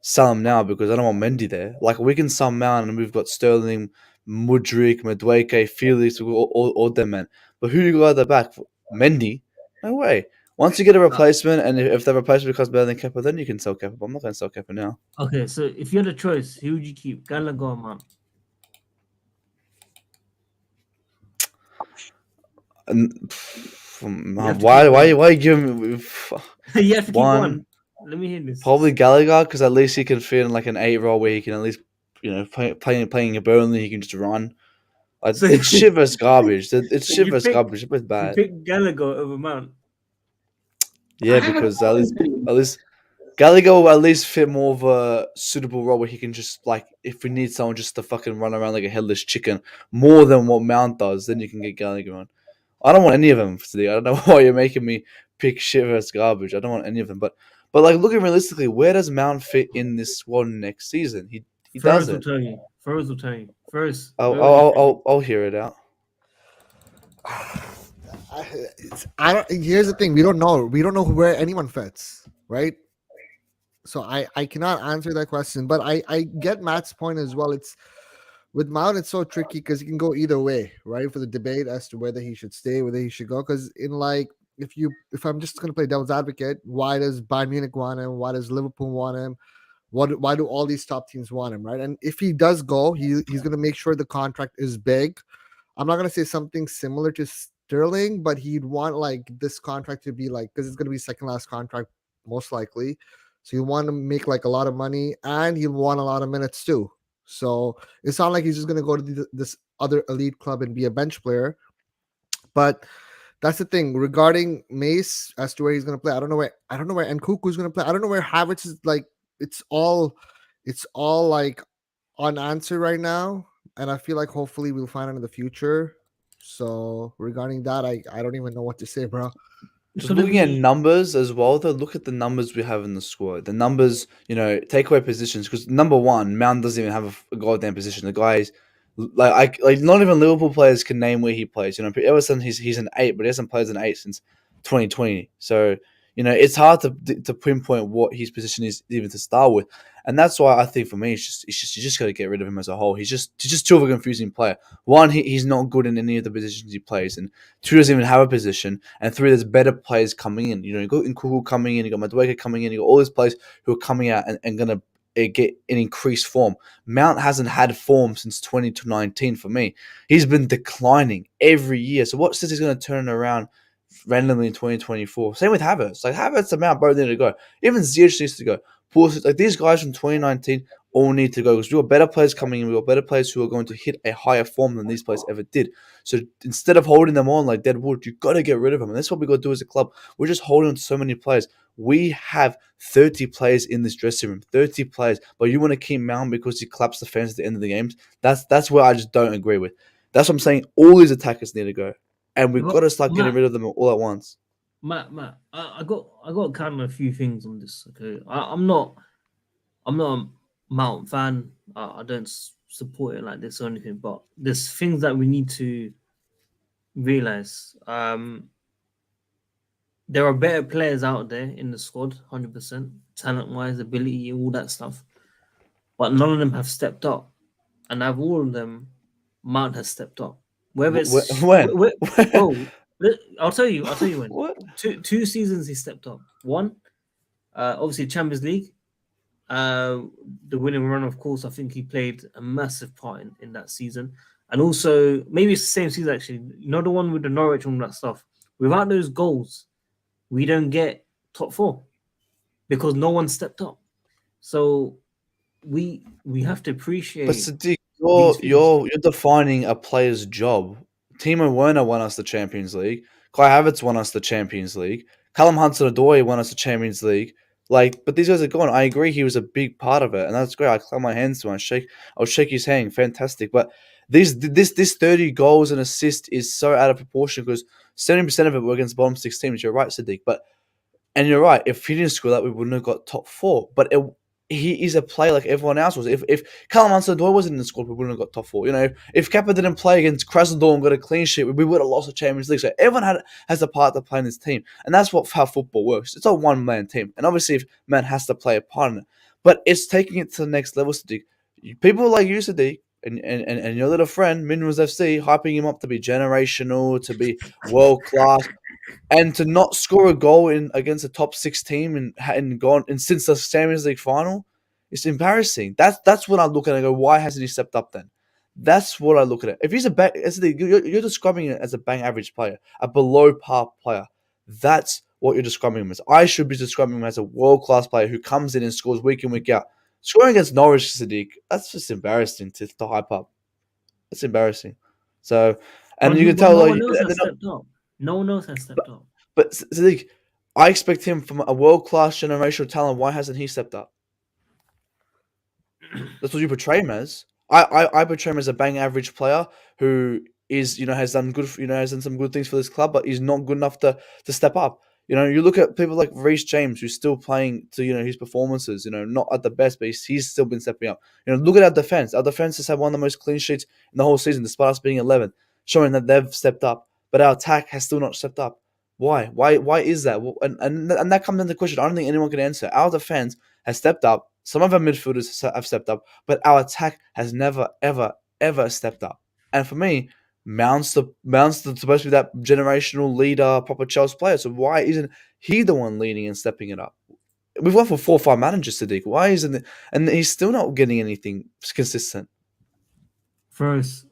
sell him now because I don't want Mendy there. Like we can sell Mount, and we've got Sterling, Mudryk, Madueke, Felix, all them man. But who do you got at the back? Mendy? No way. Once you get a replacement, and if the replacement becomes better than Kepa, then you can sell Kepa. But I'm not going to sell Kepa now. Okay, so if you had a choice, who would you keep? Gallagher or Mount? And have to why keep are you giving me You have to keep one? one. Let me hear this. Probably Gallagher, because at least he can fit in like an 8 role where he can at least playing a Burnley, he can just run. Like, So- it's shit versus garbage. It's So shit you versus pick- garbage. It's both You bad. pick Gallagher over Mount. Yeah, because at least Gallagher will at least fit more of a suitable role where he can just, like, if we need someone just to fucking run around like a headless chicken more than what Mount does, then you can get Gallagher on. I don't want any of them today. I don't know why you're making me pick shit versus garbage. I don't want any of them. But like, looking realistically, where does Mount fit in this squad next season? He Ferris will doesn't. tell you. Ferris will tell you. Ferris. I'll hear it out. I don't. Here's the thing: we don't know. We don't know where anyone fits, right? So I cannot answer that question. But I get Matt's point as well. It's with Mount, it's so tricky because he can go either way, right? For the debate as to whether he should stay, whether he should go. Because if I'm just gonna play devil's advocate, why does Bayern Munich want him? Why does Liverpool want him? Why do all these top teams want him, right? And if he does go, he's gonna make sure the contract is big. I'm not gonna say something similar to Sterling, but he'd want like this contract to be like, because it's gonna be second last contract most likely. So you want to make like a lot of money, and he'll want a lot of minutes too. So it's not like he's just gonna go to this other elite club and be a bench player. But that's the thing regarding Mace as to where he's gonna play. I don't know where Nkuku's gonna play. I don't know where Havertz is. Like it's all like unanswered right now, and I feel like hopefully we'll find out in the future. So regarding that, I don't even know what to say, bro. Just looking at numbers as well, though, look at the numbers we have in the squad. The numbers, take away positions, because number one, Mount doesn't even have a goddamn position. The guy Like not even Liverpool players can name where he plays. You know, Everton he's an 8, but he hasn't played as an 8 since 2020. So you know, it's hard to pinpoint what his position is even to start with, and that's why I think for me, it's just you just got to get rid of him as a whole. He's just too of a confusing player. One, he's not good in any of the positions he plays, and two, doesn't even have a position, and three, there's better players coming in. You know, you got Nkuku coming in, you got Madueke coming in, you got all these players who are coming out and gonna get an increased form. Mount hasn't had form since 2019 for me. He's been declining every year. So what says he's going to turn around randomly in 2024? Same with Havertz. Like Havertz and Mount both need to go. Even Ziyech needs to go. Like these guys from 2019 all need to go because we got better players coming in. We got better players who are going to hit a higher form than these players ever did. So instead of holding them on like dead wood, you got to get rid of them. And that's what we got to do as a club. We're just holding on to so many players. We have 30 players in this dressing room, 30 players, but you want to keep Mount because he claps the fans at the end of the games. That's where I just don't agree with. That's what I'm saying. All these attackers need to go, and we've got to start getting rid of them all at once. Matt, I got kind of a few things on this. Okay, I'm not a Mount fan. I don't support it like this or anything, but there's things that we need to realize. There are better players out there in the squad, 100%, talent-wise, ability, all that stuff. But none of them have stepped up. And out of all of them, Mount has stepped up. Whether it's when? I'll tell you when. What? Two seasons he stepped up. One, obviously Champions League. The winning run, of course, I think he played a massive part in that season. And also, maybe it's the same season actually. You know, the one with the Norwich and all that stuff. Without those goals, we don't get top 4 because no one stepped up. So we have to appreciate. But Sadiq, you're defining a player's job. Timo Werner won us the Champions League. Kai Havertz won us the Champions League. Callum Hudson-Odoi won us the Champions League. But these guys are gone. I agree, he was a big part of it, and that's great. I clap my hands to him. I'll shake his hand. Fantastic. But this 30 goals and assists is so out of proportion because 70% of it were against bottom 6 teams. You're right, Sadiq. And you're right. If he didn't score that, we wouldn't have got top 4. But he is a player like everyone else was. If Callum Hudson-Odoi wasn't in the squad, we wouldn't have got top 4. You know, if Kappa didn't play against Krasnodar and got a clean sheet, we would have lost the Champions League. So everyone has a part to play in this team, and that's how football works. It's a one-man team, and obviously, if man has to play a part in it, but it's taking it to the next level. Sadiq, people like you, Sadiq, and your little friend Minerals FC, hyping him up to be generational, to be world class. And to not score a goal against a top 6 team and since the Champions League final, it's embarrassing. That's what I look at and I go, why hasn't he stepped up then? That's what I look at it. If he's you're describing it as a bang average player, a below par player. That's what you're describing him as. I should be describing him as a world class player who comes in and scores week in, week out. Scoring against Norwich, Sadiq, that's just embarrassing to hype up. It's embarrassing. So, and you can tell No one else has stepped up. But Sadiq, I expect him from a world-class generational talent. Why hasn't he stepped up? That's what you portray him as. I portray him as a bang average player who is, has done some good things for this club, but he's not good enough to step up. You know, you look at people like Reece James, who's still playing to, his performances, not at the best, but he's still been stepping up. Look at our defense. Our defense has had one of the most clean sheets in the whole season, despite us being 11th, showing that they've stepped up. But our attack has still not stepped up. Why? Why is that? And that comes into the question I don't think anyone can answer. Our defense has stepped up. Some of our midfielders have stepped up, but our attack has never, ever, ever stepped up. And for me, Mount's supposed to be that generational leader, proper Chelsea player. So why isn't he the one leading and stepping it up? We've gone for 4 or 5 managers, Sadiq. Why isn't it? And he's still not getting anything consistent. First,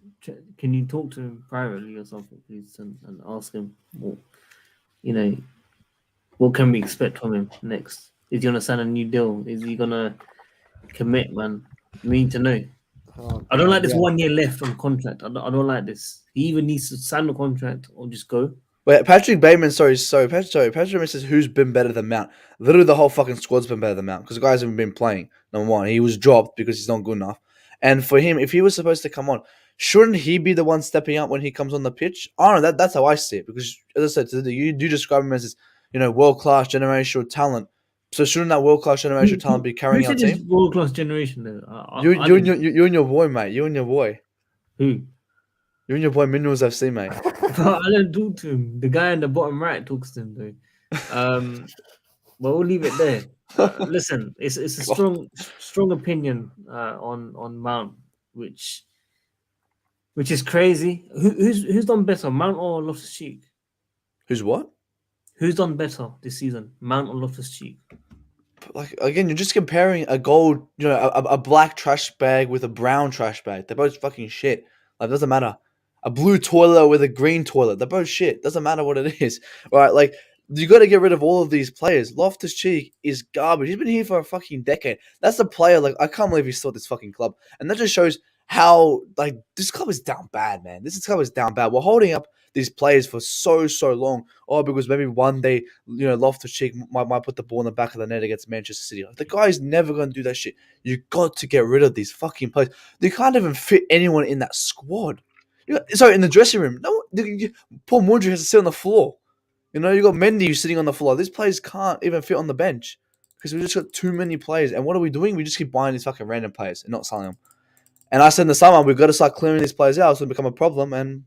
can you talk to him privately or something, please, and ask him, what can we expect from him next? Is he gonna sign a new deal? Is he gonna commit, man? We need to know. I don't like this 1 year left on contract. I don't like this. He either needs to sign the contract or just go. Wait, Patrick Bateman, Patrick Bateman says who's been better than Mount? Literally the whole fucking squad's been better than Mount because the guys haven't been playing. Number one, he was dropped because he's not good enough. And for him, if he was supposed to come on, shouldn't he be the one stepping up when he comes on the pitch? I don't know. That's how I see it because, as I said, you do describe him as this, world-class generational talent. So shouldn't that world-class generational talent be carrying our team? World-class generation, though. You and your boy, mate. You and your boy. Who? You and your boy Minerals FC, mate. I don't talk to him. The guy in the bottom right talks to him though. But we'll leave it there. Listen, it's a strong opinion on Mount, which is crazy. Who's done better, Mount or Loftus Cheek? Who's what? Who's done better this season, Mount or Loftus Cheek? Like again, you're just comparing a gold, a black trash bag with a brown trash bag. They're both fucking shit. Like, it doesn't matter. A blue toilet with a green toilet. They're both shit. Doesn't matter what it is. Right? Like, you got to get rid of all of these players. Loftus Cheek is garbage. He's been here for a fucking decade. That's a player. Like, I can't believe he's still at this fucking club. And that just shows how, like, this club is down bad, man. This club is down bad. We're holding up these players for so long. Oh, because maybe one day, Loftus Cheek might put the ball in the back of the net against Manchester City. Like, the guy's never going to do that shit. You got to get rid of these fucking players. They can't even fit anyone in that squad. Sorry, in the dressing room. No, Paul Mudryk has to sit on the floor. You got Mendy who's sitting on the floor. These players can't even fit on the bench because we just got too many players. And what are we doing? We just keep buying these fucking random players and not selling them. And I said in the summer, we've got to start clearing these players out so it become a problem. And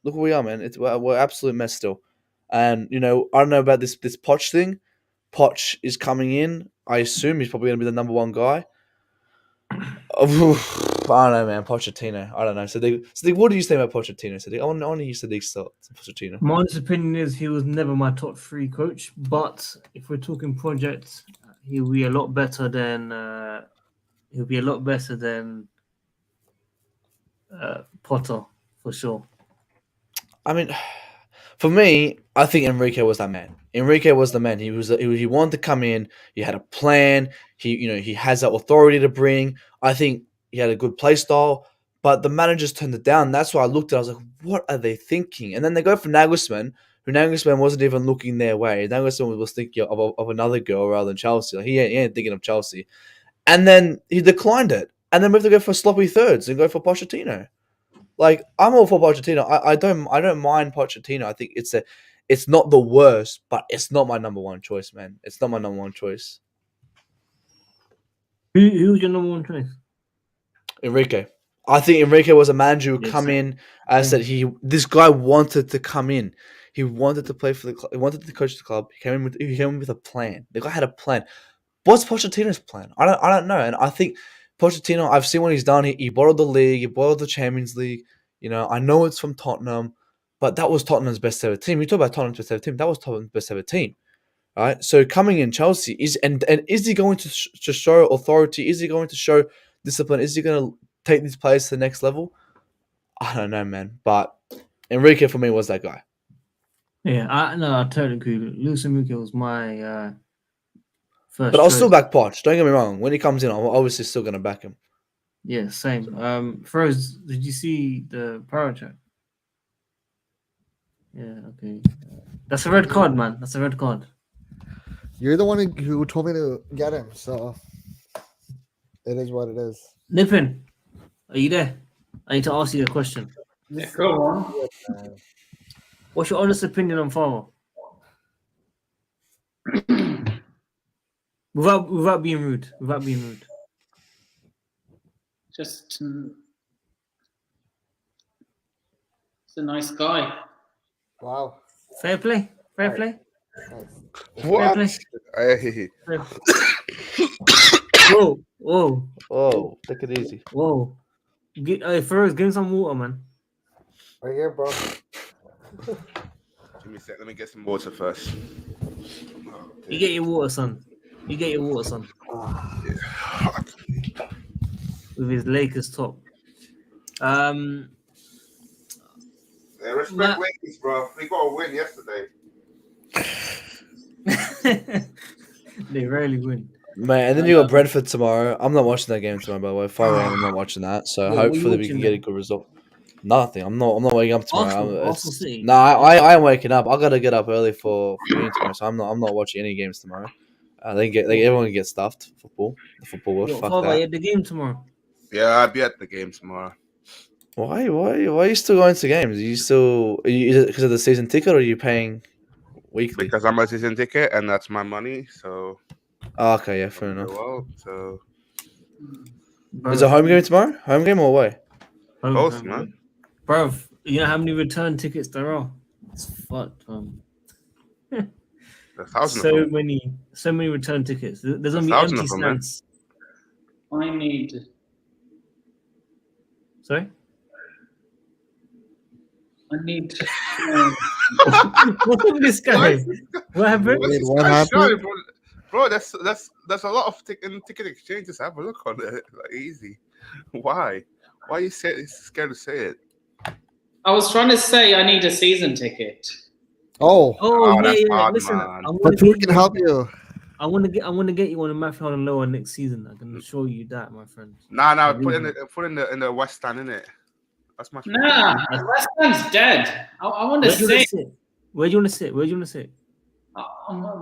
look where we are, man. We're absolute mess still. And, I don't know about this Poch thing. Poch is coming in. I assume he's probably going to be the number one guy. I don't know, man. Pochettino. I don't know. Sadiq, what do you think about Pochettino, Sadiq? I want to hear Sadiq's thoughts on Pochettino. My honest opinion is he was never my top 3 coach. But if we're talking projects, he'll be a lot better than Potter for sure. I mean, for me, I think Enrique was that man. Enrique was the man. He wanted to come in. He had a plan. He has that authority to bring. I think he had a good play style, but the managers turned it down. That's why I looked at it. I was like, what are they thinking? And then they go for Nagelsmann, who Nagelsmann wasn't even looking their way. Nagelsmann was thinking of another girl rather than Chelsea. Like, he ain't thinking of Chelsea. And then he declined it. And then we have to go for sloppy thirds and go for Pochettino. Like, I'm all for Pochettino. I don't mind Pochettino. I think it's not the worst, but it's not my number one choice, man. It's not my number one choice. Who's your number one choice? Enrique. I think Enrique was a manager who come in. As I said, this guy wanted to come in. He wanted to play for the club. He wanted to coach the club. He came in with a plan. The guy had a plan. What's Pochettino's plan? I don't know. And I think Pochettino, I've seen what he's done. He bottled the league. He bottled the Champions League. I know it's from Tottenham, but that was Tottenham's best ever team. We talk about Tottenham's best ever team. That was Tottenham's best ever team. Right? So coming in Chelsea, is he going to show authority? Is he going to show discipline? Is he going to take these players to the next level? I don't know, man. But Enrique for me was that guy. Yeah, I totally agree. Luis Enrique was my first. But I'll still back Poch. Don't get me wrong. When he comes in, I'm obviously still gonna back him. Yeah, same. Froze, did you see the power check? Yeah, okay. That's a red card, man. That's a red card. You're the one who told me to get him, so it is what it is. Nippin, are you there? I need to ask you a question. Yeah, go on. What's your honest opinion on Favre? without being rude. Just he's a nice guy. Wow. Fair play. Nice. What? Fair play. Whoa. Oh, take it easy. Whoa. Feroz, give him some water, man. Right here, bro. Give me a sec. Let me get some water first. You get your water, son. With his Lakers top. Respect Lakers, bro. We got a win yesterday. They rarely win. Man, and then you got Brentford tomorrow. I'm not watching that game tomorrow, by the way. 5 a.m. I'm not watching that. So hopefully we can get a good result. Nothing. I'm not waking up tomorrow. Arsenal City. No, I am waking up. I gotta get up early for me tomorrow, so I'm not watching any games tomorrow. Everyone gets stuffed. The football world. Fuck Father, that. you had the game tomorrow. Yeah, I'll be at the game tomorrow. Why are you still going to games? Is it because of the season ticket, or are you paying weekly? Because I'm a season ticket and that's my money. So. Oh, okay, yeah, fair enough. Well, so. Is it a home game tomorrow? Home game or away? Both, man. Bruv, you know how many return tickets there are? It's fucked, man. There's 1,000 So of them. many return tickets. There's gonna be 1,000 empty of them, man. stands. I need. Sorry? I need. What's with this guy? What happened? Wait, This what guy's shy, happened? bro, that's a lot of ticket exchanges. Have a look on it. Like, easy. Why? Why are you scared to say it? I was trying to say I need a season ticket. Oh, Oh, that's yeah. hard, Listen, man. I want but to we can help you. I want to get you on a Matthew Holland lower next season. I can assure you that, my friend. Nah. Put in the West Stand, innit? That's much. Nah, West Ham's dead. I want to Where do you want to sit. sit? Where do you want to sit? Where do you want to sit?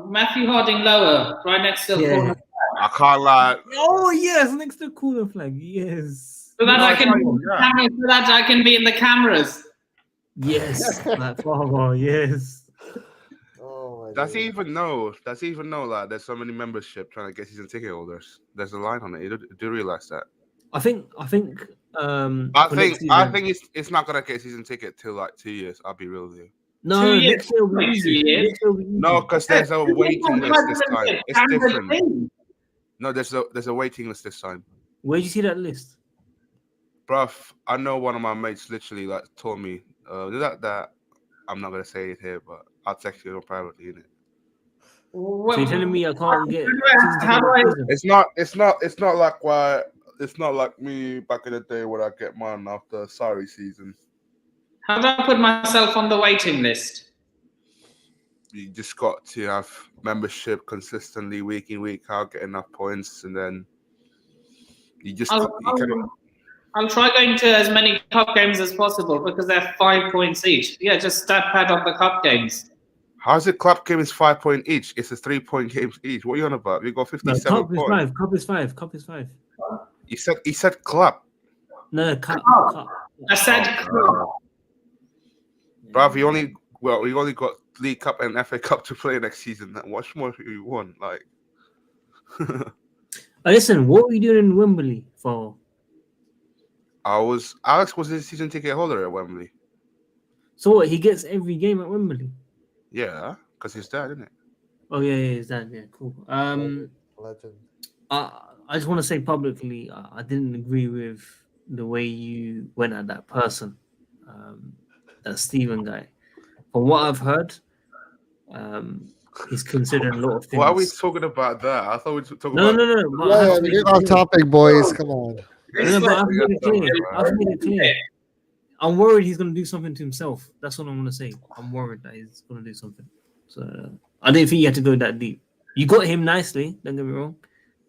Matthew Harding lower, right next to the Yeah. corner. I can't lie. Oh yes, next to the corner flag. Yes. So that No, I can I be can't, in the yeah. cameras, so that I can be in the cameras. Yes. Like Father, yes. Oh my Does he God. even know? Like there's so many membership trying to get season ticket holders? There's a line on it. You do realize that? I think I for next season- think it's not gonna get season ticket till like 2 years. I'll be real with you. no, 2 years, next year will be like easy. 2 years. Next year will be easy. No, because there's a waiting list this time. It's different. No, there's a waiting list this time. Where did you see that list? Bruv, I know one of my mates literally like told me that I'm not gonna say it here, but I'll text you privately, innit? So you're telling me I can't get How do I? It's not like me back in the day when I get mine after sorry season. How do I put myself on the waiting list? You just got to have membership consistently week in, week out, get enough points, and then you just I'll try going to as many cup games as possible because they're 5 points each. Yeah, just stat pad on the cup games. How's it? Club game is 5 point each. It's a 3 point games each. What are you on about? We got 57 cup is points. five. Cup is five. He said club. No, cup. I said club. Bruv, we only got League Cup and FA Cup to play next season. What more do you want? Like, Listen, what were you doing in Wembley for? Alex was his season ticket holder at Wembley. So what? He gets every game at Wembley. Yeah, because he's dad, isn't it? Oh yeah, his dad. Yeah, cool. Legend. I just want to say publicly, I didn't agree with the way you went at that person, that Stephen guy. From what I've heard, he's considering a lot of things. Why are we talking about that? I thought we were talking No. about. But I have Yeah, to we make get it off clear. topic, boys. Come on. No, but I've made it clear. I'm worried he's going to do something to himself. That's what I'm going to say. I'm worried that he's going to do something. So I didn't think you had to go that deep. You got him nicely. Don't get me wrong.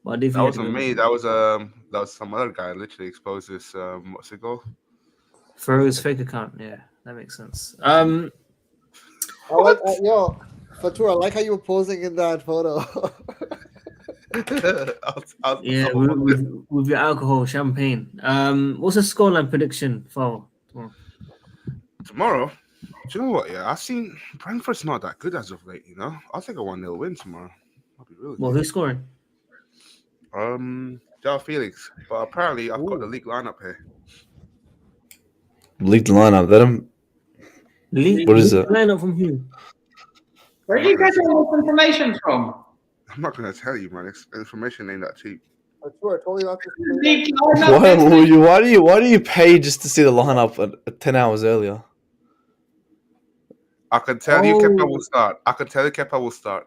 But I didn't That think wasn't me. That was some other guy. Literally exposed this. What's it called? for his fake account. Yeah, that makes sense. I like, yo, Fatur, I like how you were posing in that photo. Yeah, with your alcohol, champagne. What's the scoreline prediction for tomorrow? Tomorrow? Do you know what? Yeah, I've seen Brentford's not that good as of late. You know, I'll take a 1-0 win tomorrow. I'll be really Well, who's scoring? Joao Felix. But apparently, I've got the league lineup here. Leaked lineup. Let him. What is it? Line up from who? Where do you get all this information from? I'm not gonna tell you, man. Information ain't that cheap. Fatur, I told you not to say that. League lineup. Why do you pay just to see the lineup at 10 hours earlier? I can tell you Kepa will start. I can tell you Kepa will start.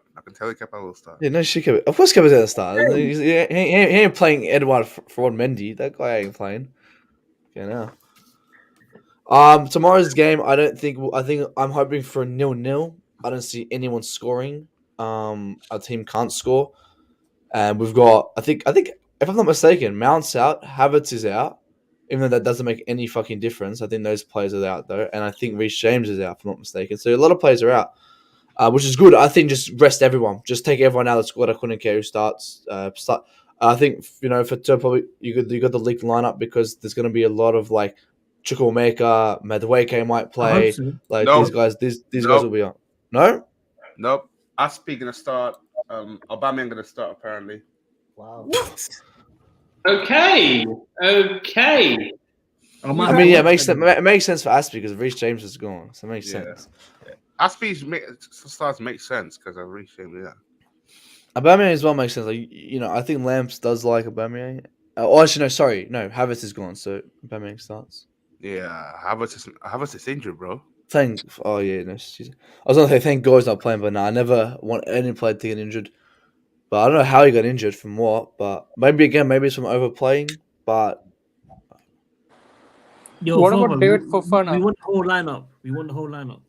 Yeah, no shit. Of course, Kepa's at the start. He ain't playing Edouard Fraud Mendy. That guy ain't playing. Okay, now. Tomorrow's game, I think I'm hoping for a 0-0. I don't see anyone scoring. Our team can't score, and we've got. I think if I'm not mistaken, Mount's out, Havertz is out. Even though that doesn't make any fucking difference, I think those players are out though, and I think Reece James is out, if I'm not mistaken. So a lot of players are out, which is good. I think just rest everyone, just take everyone out of the squad. I couldn't care who starts. I think for probably you got the league lineup because there's going to be a lot of like Chukwuemeka, Madueke might play. Like these guys will be on. No. Nope. Aspie gonna start. Aubameyang gonna start apparently. Wow. Okay. I might I have mean, to yeah, it watch makes that sense. then. It makes sense for Aspie because Reece James is gone, so it makes Yeah. sense. Aspie's starts make sense because of Reece James. Yeah. Aubameyang as well makes sense. Like I think Lamps does like Aubameyang. Oh, actually, no, sorry, no, Havertz is gone, so Aubameyang starts. Yeah. Havertz is injured, bro. Oh yeah, no, I was gonna say thank God he's not playing, but no, I never want any player to get injured. But I don't know how he got injured from what, but maybe it's from overplaying. But Yo, What about Fofo, David we Fofana? want the whole lineup. We want the whole lineup.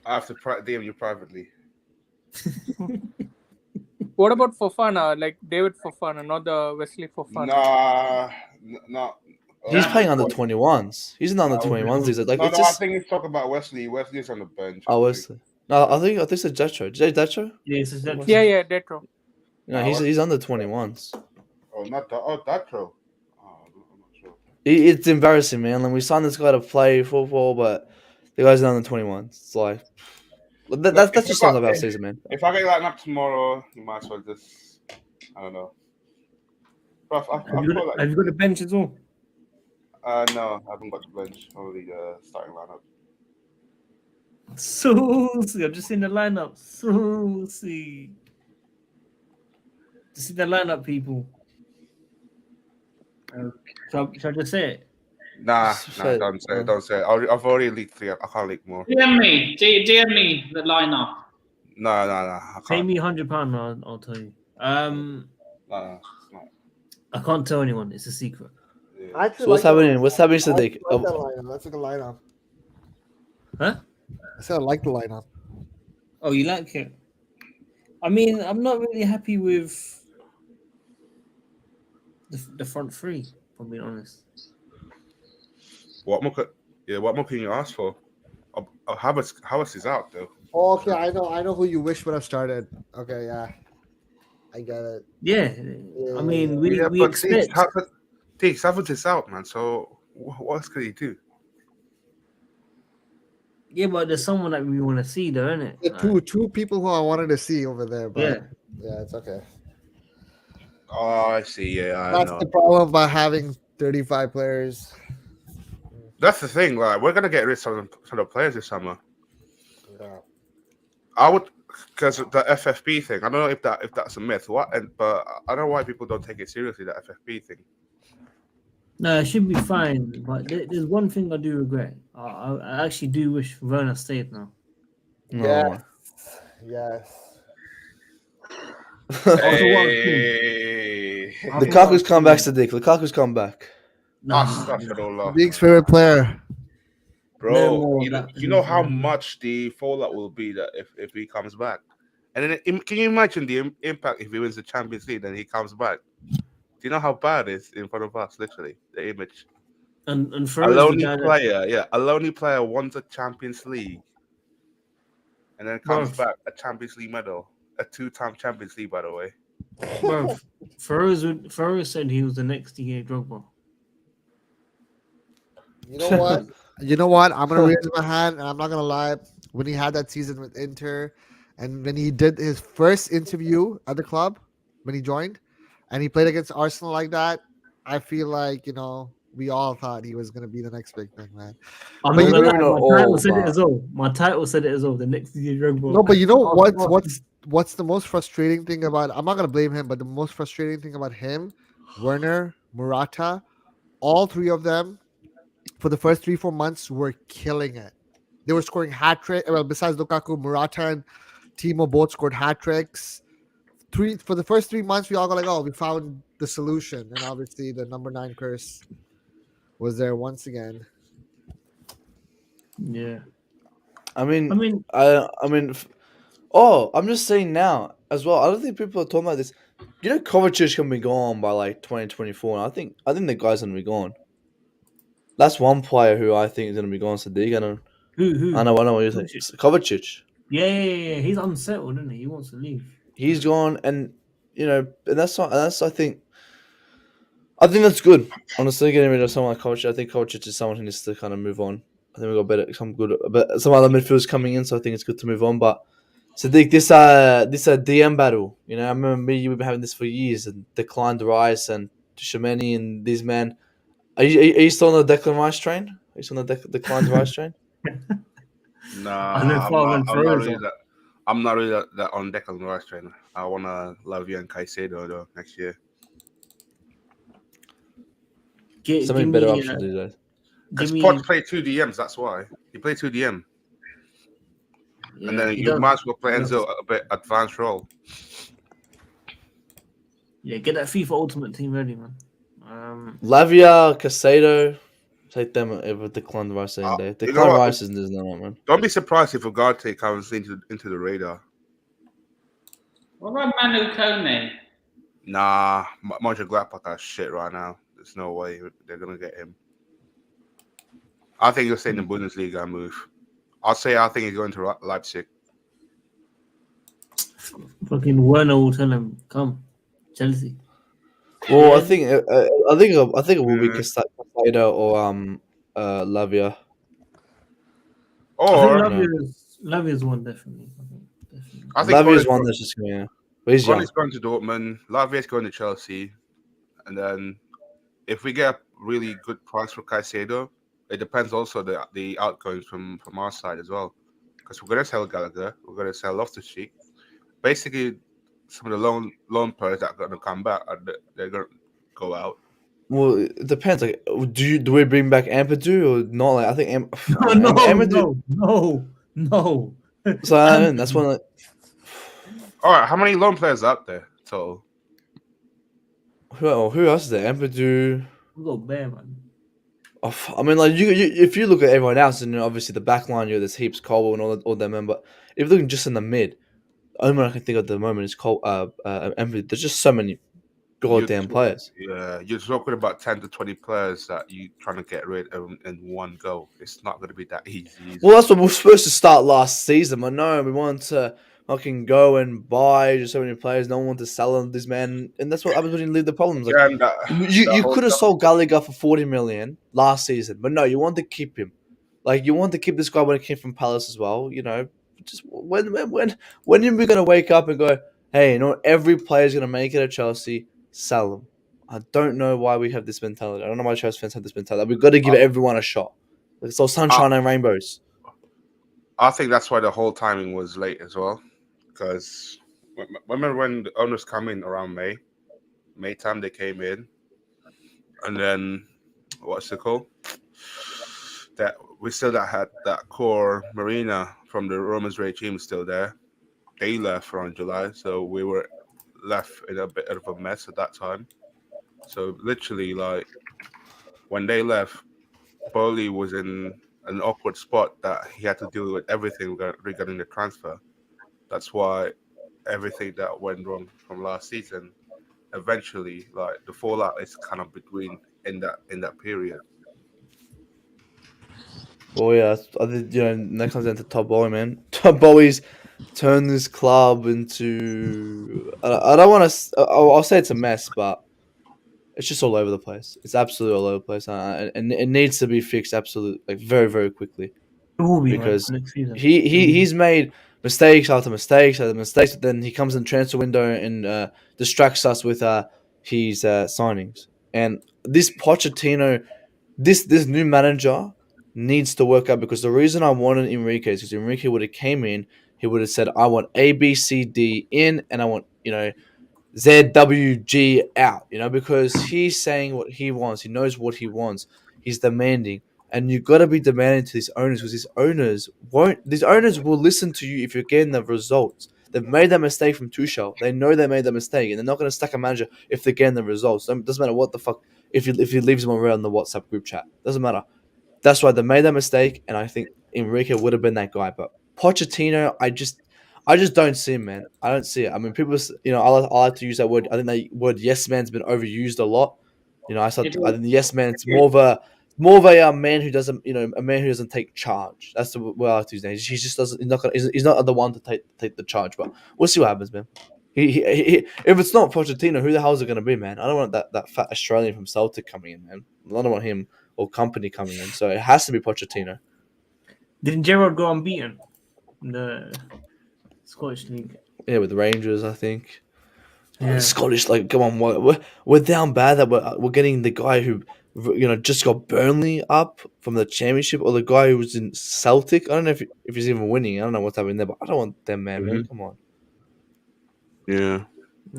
I have to DM you privately. What about Fofana? Like David Fofana, not the Wesley Fofana. Nah, no. he's playing under 21s. He's in under No, 21s. He's like no, it's I just think it's talk about Wesley. Wesley's on the bench. I oh think. Wesley. No, I think it's a Detro. Did you say Detro? Yeah, it's that. Yeah, Detro. No, he's under 21s. Oh, not that. Oh, that true. Oh, I'm not sure. It's embarrassing, man. Like we signed this guy to play football, but the guy's under 21s. It's like that If just I sums got- up our season, man. If I get lined up tomorrow, you might as well just. I don't know. Bro, I Have you feel got, like. have you got the bench as well? No, I haven't got the bench. Only the starting lineup. Saucy. I've just seen the lineup. Saucy. Just see the lineup, people. Shall I just say it? Nah, Fair. don't say it. Don't say it. I've already leaked 3. I can't leak more. DM me. DM me the lineup. No. I Pay can't. me £100, I'll tell you. No, it's not. I can't tell anyone. It's a secret. Yeah. I actually So what's like that happening? What's happening, lineup. I Sadiq? like that lineup. That's a good lineup. Huh? I said I like the lineup. Oh, you like it? I mean, I'm not really happy with the front three, if I'm being honest. What more can you ask for? Havertz is out though. Oh, okay, I know who you wish would have started. Okay, yeah, I get it. Yeah, I mean, we but expect. Havertz is out, man. So what else could he do? Yeah, but there's someone that we want to see, though, isn't it? The two people who I wanted to see over there, but yeah, it's okay. Oh, I see. Yeah, I That's know. the problem by having 35 players. That's the thing. Like, we're gonna get rid of some of the players this summer. Yeah. I would, because the FFP thing. I don't know if that's a myth. But I don't know why people don't take it seriously. The FFP thing. No, it should be fine. But there's one thing I do regret. I actually do wish Verna stayed now. No. Yes. Hey. Lukaku's come back, Sadiq. Lukaku's come back. Astaghfirullah. League's favorite player. Bro, No more you of that, know how please. much the fallout will be that if he comes back, and then can you imagine the impact if he wins the Champions League and he comes back? Do you know how bad it is in front of us? Literally, the image. And for A us, the lonely guy that- player, a lonely player wants a Champions League, and then comes Bruv. back a Champions League medal, a 2-time Champions League, by the way. bro, Feroz said he was the next Didier Drogba. You know what? I'm gonna raise my hand, and I'm not gonna lie. When he had that season with Inter, and when he did his first interview at the club, when he joined, and he played against Arsenal like that, I feel like we all thought he was gonna be the next big thing, man. I'm But not you gonna know- lie, my title said it but- as well. My title said it as well. The next Didier Drogba. No, but you know Oh, what's the most frustrating thing about? I'm not gonna blame him, but the most frustrating thing about him, Werner, Murata, all three of them, for the first 3-4 months, were killing it. They were scoring hat trick. Well, besides Lukaku, Murata and Timo both scored hat tricks. For the first 3 months, we all got like, oh, we found the solution, and obviously the number 9 curse was there once again. Yeah. I mean, I mean, I'm just saying now as well. I don't think people are talking about this. You know, Kovacic can be gone by like 2024, and I think the guy's gonna be gone. That's one player who I think is gonna be gone. Sadiq, who? I know what you think. Kovacic. Yeah. He's unsettled, isn't he? He wants to leave. He's gone, and I think that's good. Honestly, getting rid of someone like Kovacic, I think Kovacic is someone who needs to kind of move on. I think we got some other midfielders coming in, so I think it's good to move on. But Sadiq, this DM battle, I remember you've been having this for years, and Declan Rice and Shemeni and these men. Are you still on the Declan Rice train? Are you still on the Declan Rice train? I know Nah, Father I'm not really Fraser. that. I'm not really that on Declan Rice trainer. I want to Lavia and Caicedo though next year. So Give many better me, options these days. give Because Pod me. played two DMs. That's why he played two DM, Yeah, and then he you does. might as well play He Enzo does. a bit advanced role. Yeah, get that FIFA Ultimate Team ready, man. Lavia, Casado, take them over Declan Rice any day. You know Declan what? Rice is no man. Don't be surprised if Ugarte comes into the radar. What about Manu Kone? Nah, Mönchengladbach are shit right now. There's no way they're gonna get him. I think he'll stay in the Bundesliga and move. I think he's going to Leipzig. Fucking Werner will tell him, come, Chelsea. Well, Yeah. I think it will be Yeah. Casado or Lavia. I think Or Lavia's one definitely. Definitely. I think Lavia's one that's just going. But he's young. Gonny's going to Dortmund. Lavia's going to Chelsea, and then if we get a really good price for Caicedo, it depends also the outgoings from our side as well, because we're going to sell Gallagher, we're going to sell Loftus-Cheek. Basically, some of the loan players that are going to come back, they're going to go out. Well, it depends. Like, do we bring back Ampadu or not? Like, I think No. So that's one. Like, All right, how many loan players are out there? So who else is there? Ampadu. We got Bear, man. I mean, like you, if you look at everyone else, and obviously the back line, there's heaps Colwell and all them, but if you're looking just in the mid, the only one I can think of at the moment is Ampadu. There's just so many goddamn players. Yeah, you're talking about 10 to 20 players that you're trying to get rid of in one go. It's not going to be that easy. Well, that's what we were supposed to start last season. I know we wanted to fucking go and buy just so many players. No one wanted to sell them, this man, and that's what happens when you leave the problems. Like, you could have sold Gallagher for 40 million last season, but no, you want to keep him. Like, you want to keep this guy when he came from Palace as well. You know, just when are we gonna wake up and go, hey, you know, every player's gonna make it at Chelsea, sell them. I don't know why we have this mentality. I don't know why Chelsea fans have this mentality. We've got to give everyone a shot. It's all sunshine and rainbows. I think that's why the whole timing was late as well. Because remember when the owners come in around May time they came in, and then what's it called? That we still had that core Marina from the Romans regime still there. They left around July, so we were left in a bit of a mess at that time. So literally, like when they left, Bowley was in an awkward spot that he had to deal with everything regarding the transfer. That's why everything that went wrong from last season, eventually, like the fallout is kind of between in that period. Well, yeah, I think, you know, next comes down to Todd Bowie, man. Todd Bowie's turned this club into. I don't want to. I'll say it's a mess, but it's just all over the place. It's absolutely all over the place, and it needs to be fixed absolutely, like, very, very quickly. It will be, Because man, next season. he's made mistakes after mistakes after mistakes. But then he comes in the transfer window and distracts us with his signings. And this Pochettino, this new manager needs to work out, because the reason I wanted Enrique is because Enrique would have came in, he would have said, I want A, B, C, D in, and I want, you know, ZWG out, you know, because he's saying what he wants. He knows what he wants. He's demanding. And you got to be demanding to these owners, because these owners will listen to you if you're getting the results. They've made that mistake from Tuchel. They know they made that mistake, and they're not going to stack a manager if they're getting the results. It doesn't matter what the fuck, if he leaves them around the WhatsApp group chat. Doesn't matter. That's why they made that mistake, and I think Enrique would have been that guy. But Pochettino, I just don't see him, man. I don't see it. I mean, people, you know, I like to use that word. I think that word "yes man's" been overused a lot. You know, I think the yes man, it's more of a man who doesn't, you know, a man who doesn't take charge. That's the way I like to use it. He just doesn't. He's not the one to take the charge. But we'll see what happens, man. He if it's not Pochettino, who the hell is it going to be, man? I don't want that fat Australian from Celtic coming in, man. I don't want him or company coming in. So it has to be Pochettino. Didn't Gerrard go unbeaten in the Scottish League? Yeah, with the Rangers, I think. Yeah. Scottish, like, come on, we're down bad that we're getting the guy who just got Burnley up from the Championship, or the guy who was in Celtic. I don't know if he's even winning. I don't know what's happening there, but I don't want them, man. Come on. Yeah.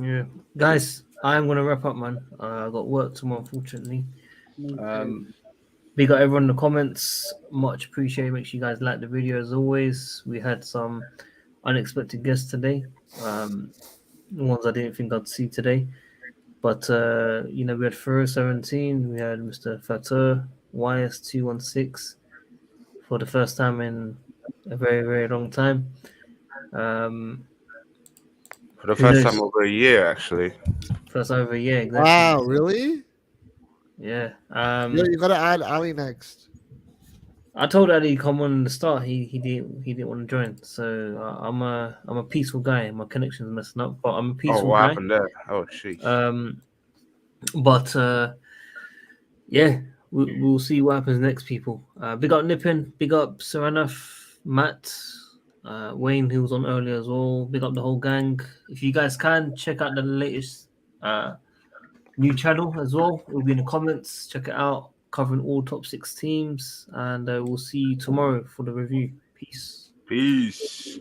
Yeah, guys, I'm gonna wrap up, man. I got work tomorrow, unfortunately. Big up everyone in the comments. Much appreciated. Make sure you guys like the video as always. We had some unexpected guests today. Ones I didn't think I'd see today. But we had Fur 17, we had Mr. Fatur, YS216 for the first time in a very, very long time. For the Who first knows? time over a year, actually. First over a year, exactly. Wow, really? Yeah. You gotta add Ali next. I told Ali come on the start. He didn't want to join. So I'm a peaceful guy. My connection's messing up, but I'm a Oh, peaceful what guy. happened there? Oh, sheesh. But yeah, we'll see what happens next, people. Big up Nippin, big up Saranaf, Matt, Wayne, who was on earlier as well. Big up the whole gang. If you guys can, check out the latest new channel as well. It will be in the comments. Check it out. Covering all top 6 teams. And we'll see you tomorrow for the review. Peace. Peace.